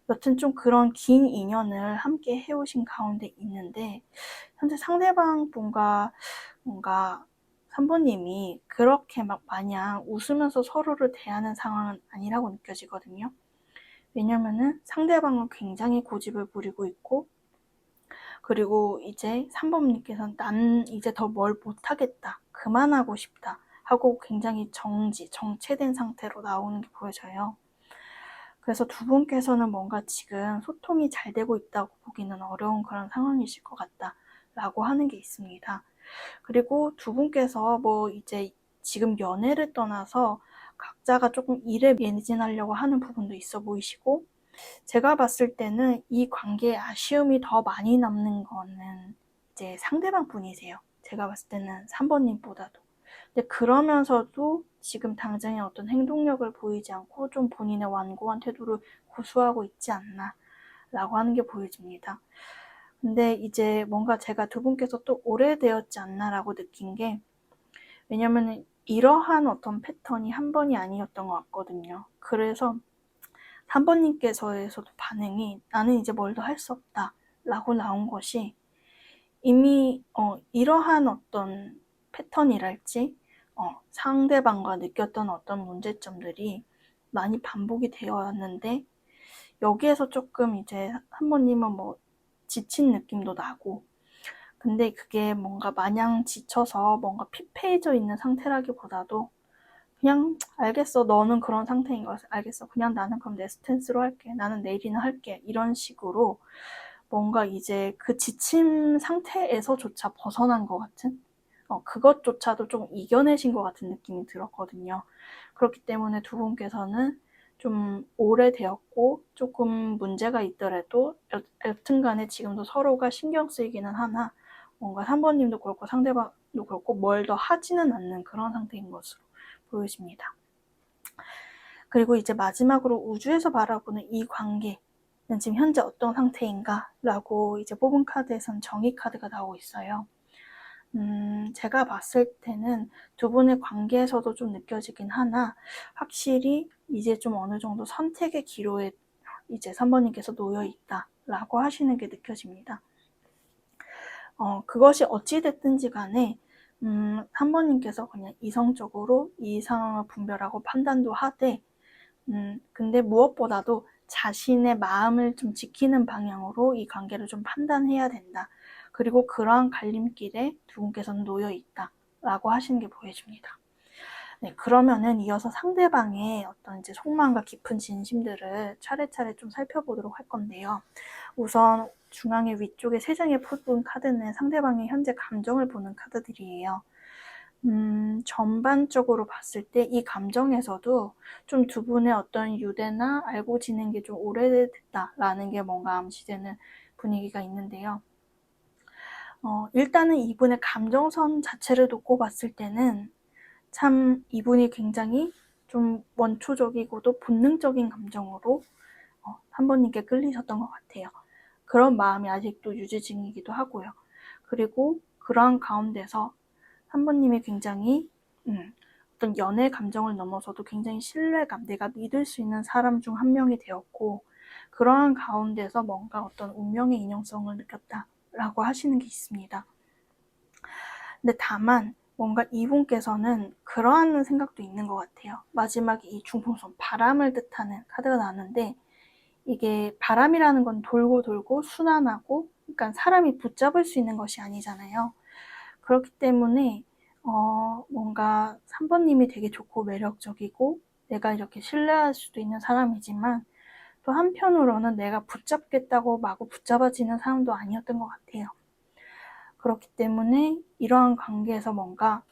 여튼 좀 그런 긴 인연을 함께 해오신 가운데 있는데 현재 상대방 분과 뭔가 3번님이 그렇게 막 마냥 웃으면서 서로를 대하는 상황은 아니라고 느껴지거든요. 왜냐면은 상대방은 굉장히 고집을 부리고 있고 그리고 이제 3번님께서는 난 이제 더 뭘 못하겠다. 그만하고 싶다. 하고 굉장히 정체된 상태로 나오는 게 보여져요. 그래서 두 분께서는 뭔가 지금 소통이 잘 되고 있다고 보기는 어려운 그런 상황이실 것 같다라고 하는 게 있습니다. 그리고 두 분께서 뭐 이제 지금 연애를 떠나서 각자가 조금 일에 매진하려고 하는 부분도 있어 보이시고 제가 봤을 때는 이 관계에 아쉬움이 더 많이 남는 거는 이제 상대방 분이세요. 제가 봤을 때는 3번님보다도. 근데 그러면서도 지금 당장의 어떤 행동력을 보이지 않고 좀 본인의 완고한 태도를 고수하고 있지 않나 라고 하는 게 보여집니다. 근데 이제 뭔가 제가 두 분께서 또 오래되었지 않나라고 느낀 게 왜냐면 이러한 어떤 패턴이 한 번이 아니었던 것 같거든요. 그래서 3번님께서에서도 반응이 나는 이제 뭘 더 할 수 없다 라고 나온 것이 이미 이러한 어떤 패턴이랄지 상대방과 느꼈던 어떤 문제점들이 많이 반복이 되어 왔는데 여기에서 조금 이제 한 번님은 뭐 지친 느낌도 나고 근데 그게 뭔가 마냥 지쳐서 뭔가 피폐해져 있는 상태라기보다도 그냥 알겠어 너는 그런 상태인 거 알겠어 그냥 나는 그럼 내 스탠스로 할게 나는 내일이나 할게 이런 식으로 뭔가 이제 그 지침 상태에서조차 벗어난 것 같은 그것조차도 좀 이겨내신 것 같은 느낌이 들었거든요. 그렇기 때문에 두 분께서는 좀 오래되었고 조금 문제가 있더라도 여튼간에 지금도 서로가 신경 쓰이기는 하나 뭔가 3번님도 그렇고 상대방도 그렇고 뭘 더 하지는 않는 그런 상태인 것으로 보여집니다. 그리고 이제 마지막으로 우주에서 바라보는 이 관계 지금 현재 어떤 상태인가? 라고 이제 뽑은 카드에선 정의 카드가 나오고 있어요. 제가 봤을 때는 두 분의 관계에서도 좀 느껴지긴 하나, 확실히 이제 좀 어느 정도 선택의 기로에 이제 3번님께서 놓여 있다라고 하시는 게 느껴집니다. 그것이 어찌됐든지 간에 3번님께서 그냥 이성적으로 이 상황을 분별하고 판단도 하되, 근데 무엇보다도 자신의 마음을 좀 지키는 방향으로 이 관계를 좀 판단해야 된다. 그리고 그러한 갈림길에 두 분께서는 놓여 있다라고 하시는 게 보여집니다. 네, 그러면은 이어서 상대방의 어떤 이제 속마음과 깊은 진심들을 차례차례 좀 살펴보도록 할 건데요. 우선 중앙의 위쪽에 세 장의 뽑은 카드는 상대방의 현재 감정을 보는 카드들이에요. 전반적으로 봤을 때 이 감정에서도 좀 두 분의 어떤 유대나 알고 지낸 게 좀 오래됐다라는 게 뭔가 암시되는 분위기가 있는데요. 일단은 이분의 감정선 자체를 놓고 봤을 때는 참 이분이 굉장히 좀 원초적이고도 본능적인 감정으로 3번님께 끌리셨던 것 같아요. 그런 마음이 아직도 유지 중이기도 하고요. 그리고 그러한 가운데서 3번님이 굉장히 어떤 연애 감정을 넘어서도 굉장히 신뢰감, 내가 믿을 수 있는 사람 중 한 명이 되었고, 그러한 가운데서 뭔가 어떤 운명의 인연성을 느꼈다라고 하시는 게 있습니다. 근데 다만 뭔가 이분께서는 그러한 생각도 있는 것 같아요. 마지막에 이 중풍선, 바람을 뜻하는 카드가 나왔는데, 이게 바람이라는 건 돌고 돌고 순환하고, 그러니까 사람이 붙잡을 수 있는 것이 아니잖아요. 그렇기 때문에 뭔가 3번님이 되게 좋고 매력적이고 내가 이렇게 신뢰할 수도 있는 사람이지만, 또 한편으로는 내가 붙잡겠다고 마구 붙잡아지는 사람도 아니었던 것 같아요. 그렇기 때문에 이러한 관계에서 뭔가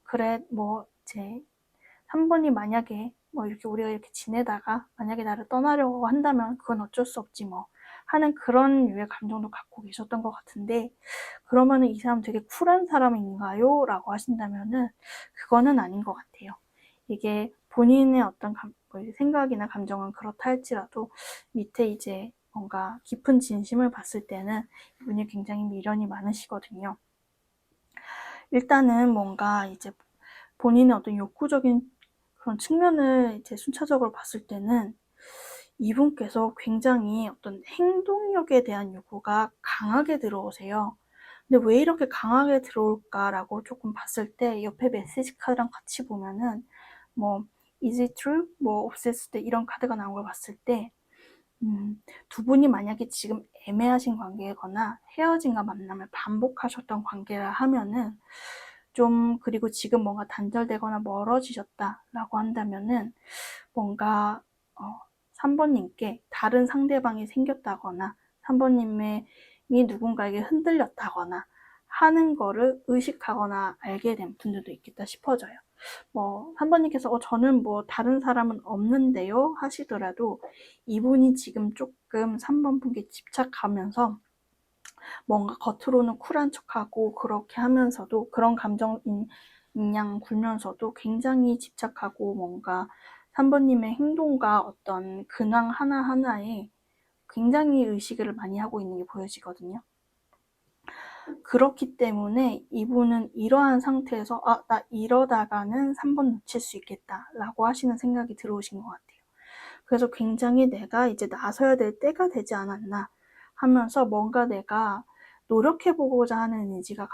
그래 뭐 이제 3번이 만약에 뭐 이렇게 우리가 이렇게 지내다가 만약에 나를 떠나려고 한다면 그건 어쩔 수 없지 뭐 하는 그런 유의 감정도 갖고 계셨던 것 같은데, 그러면은 이 사람 되게 쿨한 사람인가요? 라고 하신다면은 그거는 아닌 것 같아요. 이게 본인의 어떤 생각이나 감정은 그렇다 할지라도 밑에 이제 뭔가 깊은 진심을 봤을 때는 이분이 굉장히 미련이 많으시거든요. 일단은 뭔가 이제 본인의 어떤 욕구적인 그런 측면을 이제 순차적으로 봤을 때는 이분께서 굉장히 어떤 행동력에 대한 요구가 강하게 들어오세요. 근데 왜 이렇게 강하게 들어올까라고 조금 봤을 때 옆에 메시지 카드랑 같이 보면은 뭐 is it true? 뭐 obsessed 이런 카드가 나온 걸 봤을 때 두 분이 만약에 지금 애매하신 관계거나 헤어짐과 만남을 반복하셨던 관계라 하면은 좀, 그리고 지금 뭔가 단절되거나 멀어지셨다라고 한다면은 뭔가 3번님께 다른 상대방이 생겼다거나 3번님이 누군가에게 흔들렸다거나 하는 거를 의식하거나 알게 된 분들도 있겠다 싶어져요. 뭐 3번님께서 저는 뭐 다른 사람은 없는데요 하시더라도 이분이 지금 조금 3번 분께 집착하면서 뭔가 겉으로는 쿨한 척하고 그렇게 하면서도 그런 감정 인양 굴면서도 굉장히 집착하고 뭔가 3번님의 행동과 어떤 근황 하나하나에 굉장히 의식을 많이 하고 있는 게 보여지거든요. 그렇기 때문에 이분은 이러한 상태에서 나 이러다가는 3번 놓칠 수 있겠다 라고 하시는 생각이 들어오신 것 같아요. 그래서 굉장히 내가 이제 나서야 될 때가 되지 않았나 하면서 뭔가 내가 노력해보고자 하는 의지가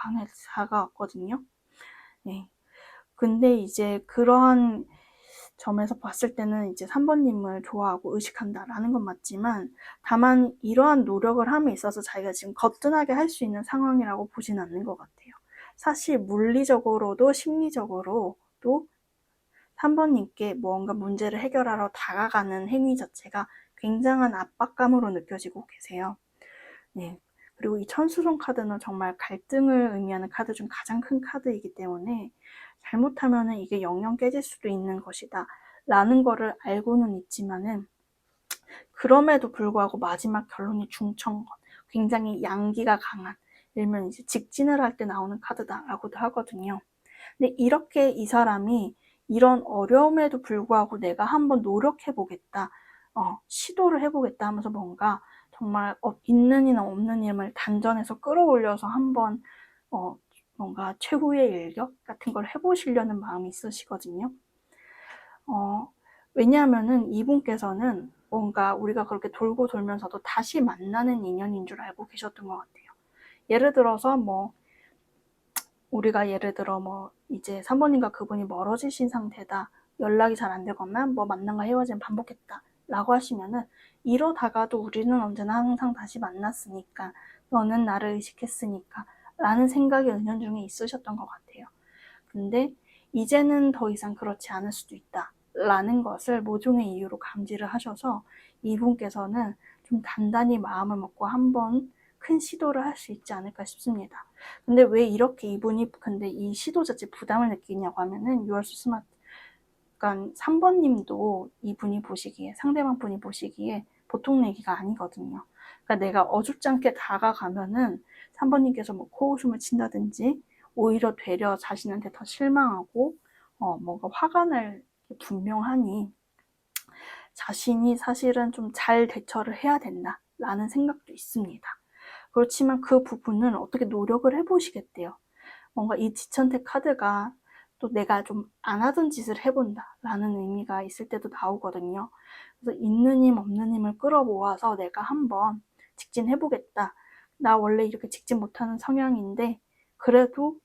다가왔거든요. 네. 근데 이제 그러한 점에서 봤을 때는 이제 3번님을 좋아하고 의식한다라는 건 맞지만, 다만 이러한 노력을 함에 있어서 자기가 지금 거뜬하게 할 수 있는 상황이라고 보진 않는 것 같아요. 사실 물리적으로도 심리적으로도 3번님께 뭔가 문제를 해결하러 다가가는 행위 자체가 굉장한 압박감으로 느껴지고 계세요. 네. 그리고 이 천수손 카드는 정말 갈등을 의미하는 카드 중 가장 큰 카드이기 때문에 잘못하면 이게 영영 깨질 수도 있는 것이다 라는 거를 알고는 있지만은, 그럼에도 불구하고 마지막 결론이 중천건, 굉장히 양기가 강한, 일면 이제 직진을 할 때 나오는 카드다라고도 하거든요. 근데 이렇게 이 사람이 이런 어려움에도 불구하고 내가 한번 노력해 보겠다, 시도를 해보겠다 하면서 뭔가 정말 있는 이나 없는 힘을 단전에서 끌어올려서 한번 뭔가 최후의 일격 같은 걸 해보시려는 마음이 있으시거든요. 왜냐하면은 이분께서는 뭔가 우리가 그렇게 돌고 돌면서도 다시 만나는 인연인 줄 알고 계셨던 것 같아요. 예를 들어서 우리가 예를 들어 이제 3번님과 그분이 멀어지신 상태다. 연락이 잘 안 되거나 만남과 헤어짐 반복했다. 라고 하시면은 이러다가도 우리는 언제나 항상 다시 만났으니까 너는 나를 의식했으니까 라는 생각이 은연중에 있으셨던 것 같아요. 근데 이제는 더 이상 그렇지 않을 수도 있다 라는 것을 모종의 이유로 감지를 하셔서 이분께서는 좀 단단히 마음을 먹고 한번 큰 시도를 할 수 있지 않을까 싶습니다. 근데 왜 이렇게 이분이 근데 이 시도 자체 부담을 느끼냐고 하면은 You are so smart. 그러니까 3번님도 이분이 보시기에 상대방 분이 보시기에 보통 얘기가 아니거든요. 그러니까 내가 어줍지 않게 다가가면은 3번님께서 코웃음을 친다든지 오히려 되려 자신한테 더 실망하고 뭔가 화가 날 게 분명하니 자신이 사실은 좀 잘 대처를 해야 된다라는 생각도 있습니다. 그렇지만 그 부분은 어떻게 노력을 해보시겠대요. 뭔가 이 지천택 카드가 또 내가 좀 안 하던 짓을 해본다 라는 의미가 있을 때도 나오거든요. 그래서 있는 힘 없는 힘을 끌어모아서 내가 한번 직진해보겠다. 나 원래 이렇게 직진 못하는 성향인데 그래도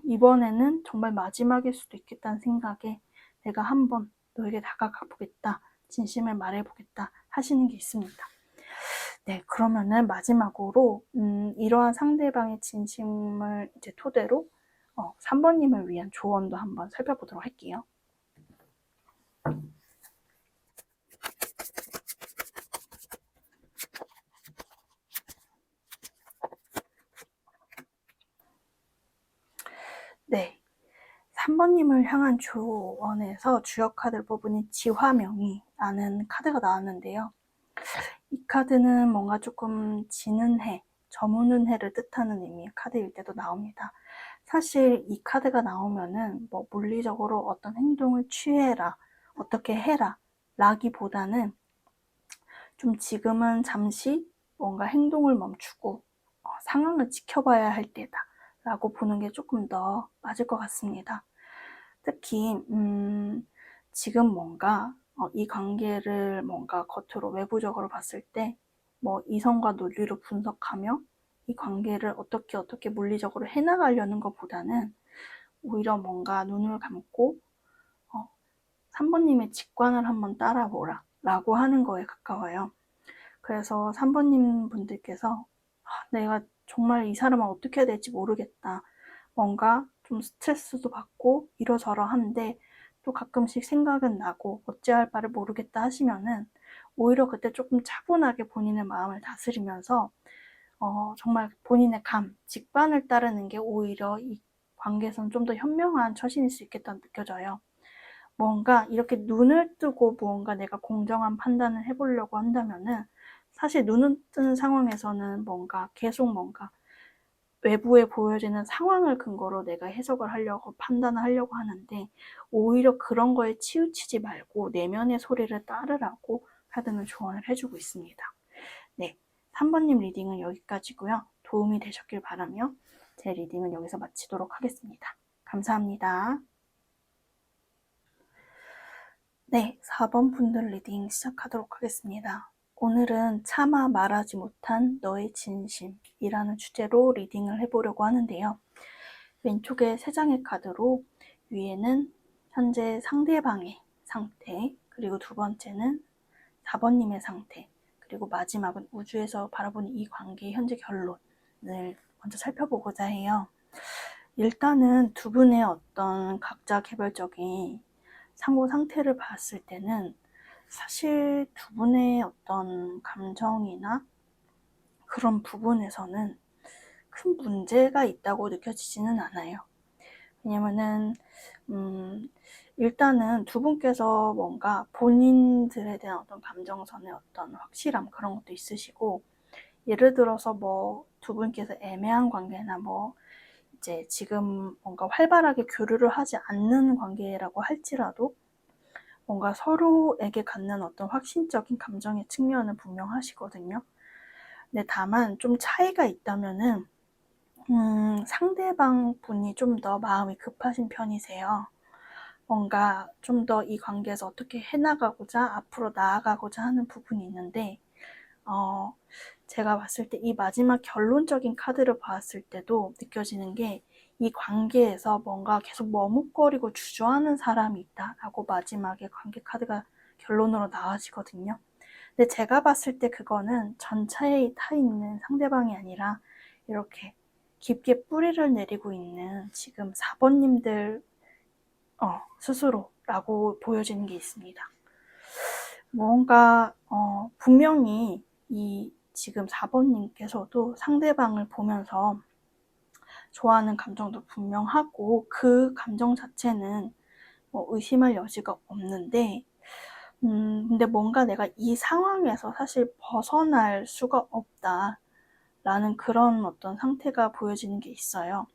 이번에는 정말 마지막일 수도 있겠다는 생각에 내가 한번 너에게 다가가 보겠다. 진심을 말해보겠다 하시는 게 있습니다. 네, 그러면은 마지막으로 이러한 상대방의 진심을 이제 토대로 3번님을 위한 조언도 한번 살펴보도록 할게요. 네, 3번님을 향한 조언에서 주역 카드를 뽑으니 지화명이라는 카드가 나왔는데요. 이 카드는 뭔가 조금 지는 해, 저무는 해를 뜻하는 의미의 카드일 때도 나옵니다. 사실 이 카드가 나오면은 물리적으로 어떤 행동을 취해라, 어떻게 해라 라기보다는 좀 지금은 잠시 뭔가 행동을 멈추고 상황을 지켜봐야 할 때다 라고 보는 게 조금 더 맞을 것 같습니다. 특히 지금 뭔가 이 관계를 뭔가 겉으로 외부적으로 봤을 때 이성과 논리로 분석하며 이 관계를 어떻게 물리적으로 해나가려는 것보다는 오히려 뭔가 눈을 감고 3번님의 직관을 한번 따라보라 라고 하는 거에 가까워요. 그래서 3번님 분들께서 내가 정말 이 사람을 어떻게 해야 될지 모르겠다. 뭔가 좀 스트레스도 받고 이러저러한데 또 가끔씩 생각은 나고 어찌할 바를 모르겠다 하시면은 오히려 그때 조금 차분하게 본인의 마음을 다스리면서 정말 본인의 직관을 따르는 게 오히려 이 관계에서는 좀 더 현명한 처신일 수 있겠다고 느껴져요. 뭔가 이렇게 눈을 뜨고 무언가 내가 공정한 판단을 해보려고 한다면은 사실 눈을 뜨는 상황에서는 계속 외부에 보여지는 상황을 근거로 내가 해석을 하려고 판단을 하려고 하는데 오히려 그런 거에 치우치지 말고 내면의 소리를 따르라고 카드는 조언을 해주고 있습니다. 네, 3번님 리딩은 여기까지고요. 도움이 되셨길 바라며 제 리딩은 여기서 마치도록 하겠습니다. 감사합니다. 네, 4번 분들 리딩 시작하도록 하겠습니다. 오늘은 차마 말하지 못한 너의 진심이라는 주제로 리딩을 해보려고 하는데요. 왼쪽에 3장의 카드로 위에는 현재 상대방의 상태, 그리고 두 번째는 4번님의 상태, 그리고 마지막은 우주에서 바라보는 이 관계의 현재 결론을 먼저 살펴보고자 해요. 일단은 두 분의 어떤 각자 개별적인 상호 상태를 봤을 때는 사실 두 분의 어떤 감정이나 그런 부분에서는 큰 문제가 있다고 느껴지지는 않아요. 왜냐면은 일단은 두 분께서 뭔가 본인들에 대한 어떤 감정선의 어떤 확실함 그런 것도 있으시고 예를 들어서 두 분께서 애매한 관계나 이제 지금 뭔가 활발하게 교류를 하지 않는 관계라고 할지라도 뭔가 서로에게 갖는 어떤 확신적인 감정의 측면은 분명하시거든요. 근데 다만 좀 차이가 있다면은 상대방 분이 좀 더 마음이 급하신 편이세요. 뭔가 좀 더 이 관계에서 어떻게 해나가고자 앞으로 나아가고자 하는 부분이 있는데 제가 봤을 때 이 마지막 결론적인 카드를 봤을 때도 느껴지는 게 이 관계에서 뭔가 계속 머뭇거리고 주저하는 사람이 있다라고 마지막에 관계 카드가 결론으로 나와지거든요. 근데 제가 봤을 때 그거는 전차에 타 있는 상대방이 아니라 이렇게 깊게 뿌리를 내리고 있는 지금 4번님들 스스로라고 보여지는 게 있습니다. 뭔가 분명히 이 지금 4번님께서도 상대방을 보면서 좋아하는 감정도 분명하고 그 감정 자체는 의심할 여지가 없는데 근데 뭔가 내가 이 상황에서 사실 벗어날 수가 없다라는 그런 어떤 상태가 보여지는 게 있어요.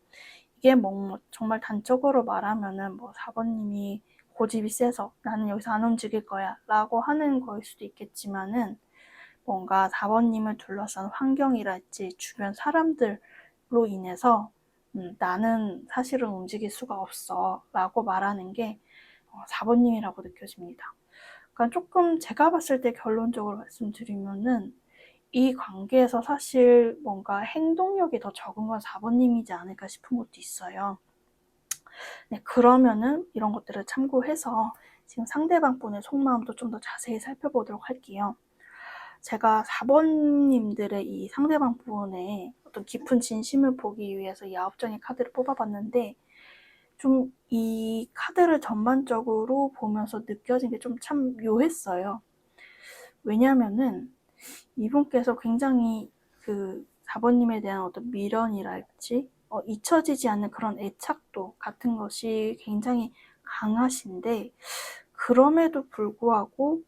이게 뭐 정말 단적으로 말하면은 4번님이 고집이 세서 나는 여기서 안 움직일 거야 라고 하는 거일 수도 있겠지만은 뭔가 4번님을 둘러싼 환경이랄지 주변 사람들로 인해서 나는 사실은 움직일 수가 없어 라고 말하는 게 4번님이라고 느껴집니다. 그러니까 조금 제가 봤을 때 결론적으로 말씀드리면은 이 관계에서 사실 뭔가 행동력이 더 적은 건 4번님이지 않을까 싶은 것도 있어요. 네, 그러면은 이런 것들을 참고해서 지금 상대방 분의 속마음도 좀 더 자세히 살펴보도록 할게요. 제가 4번님들의 이 상대방 분의 어떤 깊은 진심을 보기 위해서 이 9장의 카드를 뽑아봤는데 좀 이 카드를 전반적으로 보면서 느껴진 게 좀 참 묘했어요. 왜냐면은 이분께서 굉장히 그 4번님에 대한 어떤 미련이랄지 잊혀지지 않는 그런 애착도 같은 것이 굉장히 강하신데 그럼에도 불구하고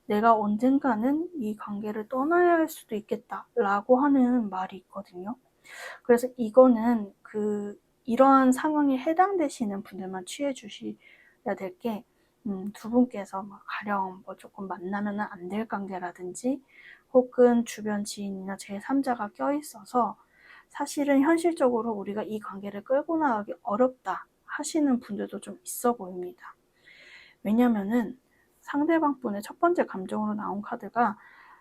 내가 언젠가는 이 관계를 떠나야 할 수도 있겠다라고 하는 말이 있거든요. 그래서 이거는 이러한 상황에 해당되시는 분들만 취해 주셔야 될 게 두 분께서 가령 조금 만나면 안 될 관계라든지 혹은 주변 지인이나 제3자가 껴있어서 사실은 현실적으로 우리가 이 관계를 끌고 나가기 어렵다 하시는 분들도 좀 있어 보입니다. 왜냐면은 상대방 분의 첫 번째 감정으로 나온 카드가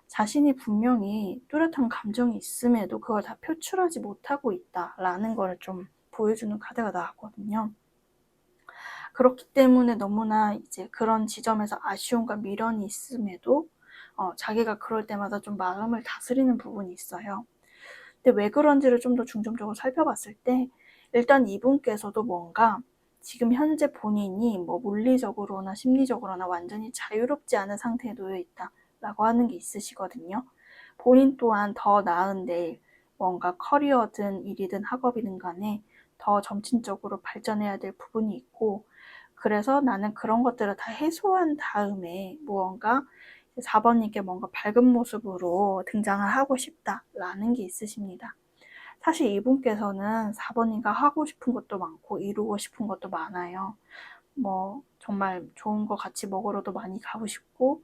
자신이 분명히 뚜렷한 감정이 있음에도 그걸 다 표출하지 못하고 있다라는 걸 좀 보여주는 카드가 나왔거든요. 그렇기 때문에 너무나 이제 그런 지점에서 아쉬움과 미련이 있음에도 자기가 그럴 때마다 좀 마음을 다스리는 부분이 있어요. 근데 왜 그런지를 좀 더 중점적으로 살펴봤을 때 일단 이분께서도 뭔가 지금 현재 본인이 물리적으로나 심리적으로나 완전히 자유롭지 않은 상태에 놓여 있다라고 하는 게 있으시거든요. 본인 또한 더 나은 내일 뭔가 커리어든 일이든 학업이든 간에 더 점진적으로 발전해야 될 부분이 있고 그래서 나는 그런 것들을 다 해소한 다음에 무언가 4번님께 뭔가 밝은 모습으로 등장을 하고 싶다라는 게 있으십니다. 사실 이분께서는 4번님과 하고 싶은 것도 많고 이루고 싶은 것도 많아요. 정말 좋은 거 같이 먹으러도 많이 가고 싶고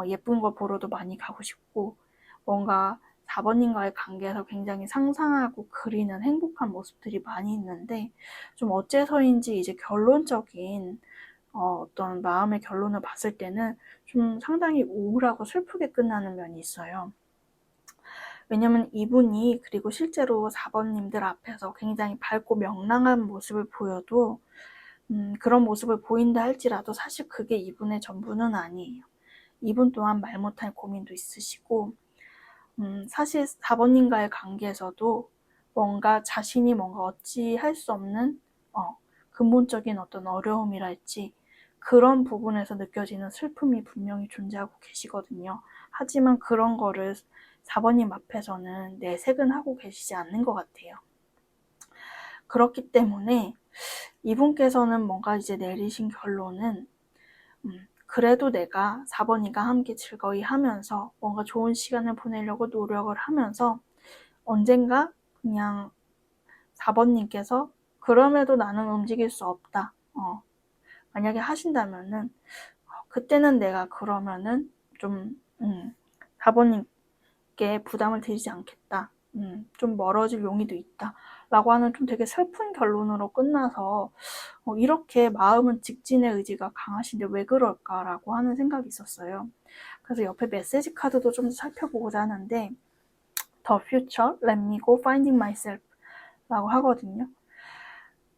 예쁜 거 보러도 많이 가고 싶고 뭔가 4번님과의 관계에서 굉장히 상상하고 그리는 행복한 모습들이 많이 있는데 좀 어째서인지 이제 결론적인 어떤 마음의 결론을 봤을 때는 좀 상당히 우울하고 슬프게 끝나는 면이 있어요. 왜냐면 이분이 그리고 실제로 4번님들 앞에서 굉장히 밝고 명랑한 모습을 보여도 그런 모습을 보인다 할지라도 사실 그게 이분의 전부는 아니에요. 이분 또한 말 못할 고민도 있으시고 사실 4번님과의 관계에서도 뭔가 자신이 뭔가 어찌할 수 없는 근본적인 어떤 어려움이랄지 그런 부분에서 느껴지는 슬픔이 분명히 존재하고 계시거든요. 하지만 그런 거를 4번님 앞에서는 내색은 하고 계시지 않는 것 같아요. 그렇기 때문에 이분께서는 뭔가 이제 내리신 결론은 그래도 내가 4번이가 함께 즐거이 하면서 뭔가 좋은 시간을 보내려고 노력을 하면서 언젠가 그냥 4번님께서 그럼에도 나는 움직일 수 없다. 만약에 하신다면은 그때는 내가 그러면은 좀 4번님께 부담을 드리지 않겠다. 좀 멀어질 용의도 있다. 라고 하는 좀 되게 슬픈 결론으로 끝나서 이렇게 마음은 직진의 의지가 강하신데 왜 그럴까라고 하는 생각이 있었어요. 그래서 옆에 메시지 카드도 좀 살펴보고자 하는데 The future, let me go finding myself 라고 하거든요.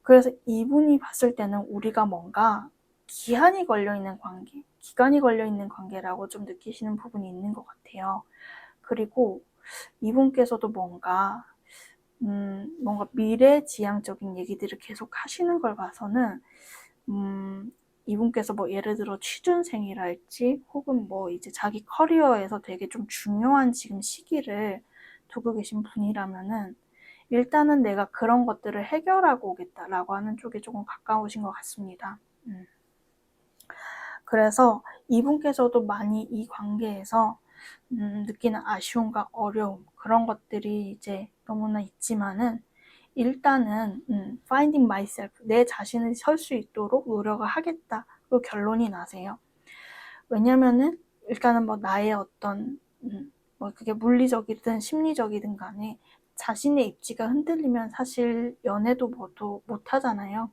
그래서 이분이 봤을 때는 우리가 뭔가 기한이 걸려있는 관계, 기간이 걸려있는 관계라고 좀 느끼시는 부분이 있는 것 같아요. 그리고 이분께서도 뭔가 미래지향적인 얘기들을 계속 하시는 걸 봐서는 이분께서 뭐 예를 들어 취준생이랄지 혹은 뭐 이제 자기 커리어에서 되게 좀 중요한 지금 시기를 두고 계신 분이라면은 일단은 내가 그런 것들을 해결하고 오겠다라고 하는 쪽에 조금 가까우신 것 같습니다. 그래서 이분께서도 많이 이 관계에서 느끼는 아쉬움과 어려움 그런 것들이 이제 너무나 있지만은 일단은 finding myself 내 자신을 설 수 있도록 노력을 하겠다로 결론이 나세요. 왜냐면은 일단은 뭐 나의 어떤 뭐 그게 물리적이든 심리적이든 간에 자신의 입지가 흔들리면 사실 연애도 뭐도 못하잖아요.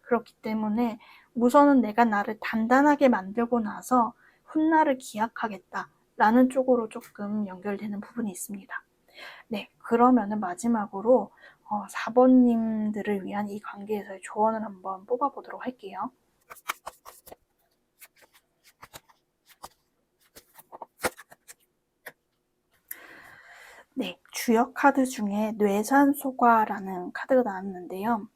그렇기 때문에 우선은 내가 나를 단단하게 만들고 나서 훗날을 기약하겠다라는 쪽으로 조금 연결되는 부분이 있습니다. 네, 그러면은 마지막으로 4번님들을 위한 이 관계에서의 조언을 한번 뽑아보도록 할게요. 네, 주역 카드 중에 뇌산소과라는 카드가 나왔는데요.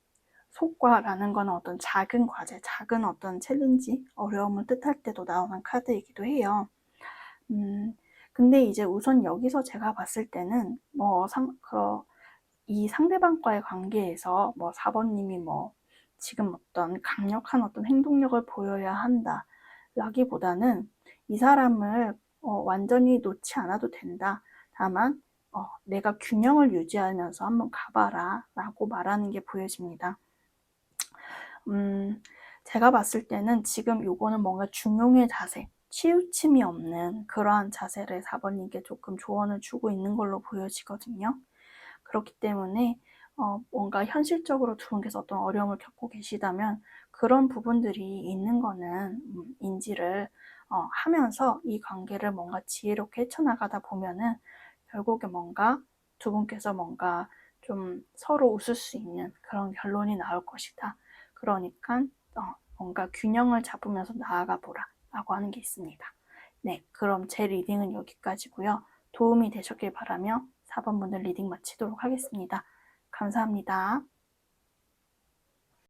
속과라는 건 어떤 작은 과제, 작은 어떤 챌린지, 어려움을 뜻할 때도 나오는 카드이기도 해요. 근데 이제 우선 여기서 제가 봤을 때는 이 상대방과의 관계에서 4번님이 지금 어떤 강력한 어떤 행동력을 보여야 한다 라기보다는 이 사람을 완전히 놓지 않아도 된다. 다만 내가 균형을 유지하면서 한번 가봐라 라고 말하는 게 보여집니다. 제가 봤을 때는 지금 요거는 뭔가 중용의 자세, 치우침이 없는 그러한 자세를 4번님께 조금 조언을 주고 있는 걸로 보여지거든요. 그렇기 때문에 뭔가 현실적으로 두 분께서 어떤 어려움을 겪고 계시다면 그런 부분들이 있는 거는 인지를 하면서 이 관계를 뭔가 지혜롭게 헤쳐나가다 보면은 결국에 뭔가 두 분께서 뭔가 좀 서로 웃을 수 있는 그런 결론이 나올 것이다. 그러니까 뭔가 균형을 잡으면서 나아가 보라 라고 하는 게 있습니다. 네, 그럼 제 리딩은 여기까지고요. 도움이 되셨길 바라며 4번 분들 리딩 마치도록 하겠습니다. 감사합니다.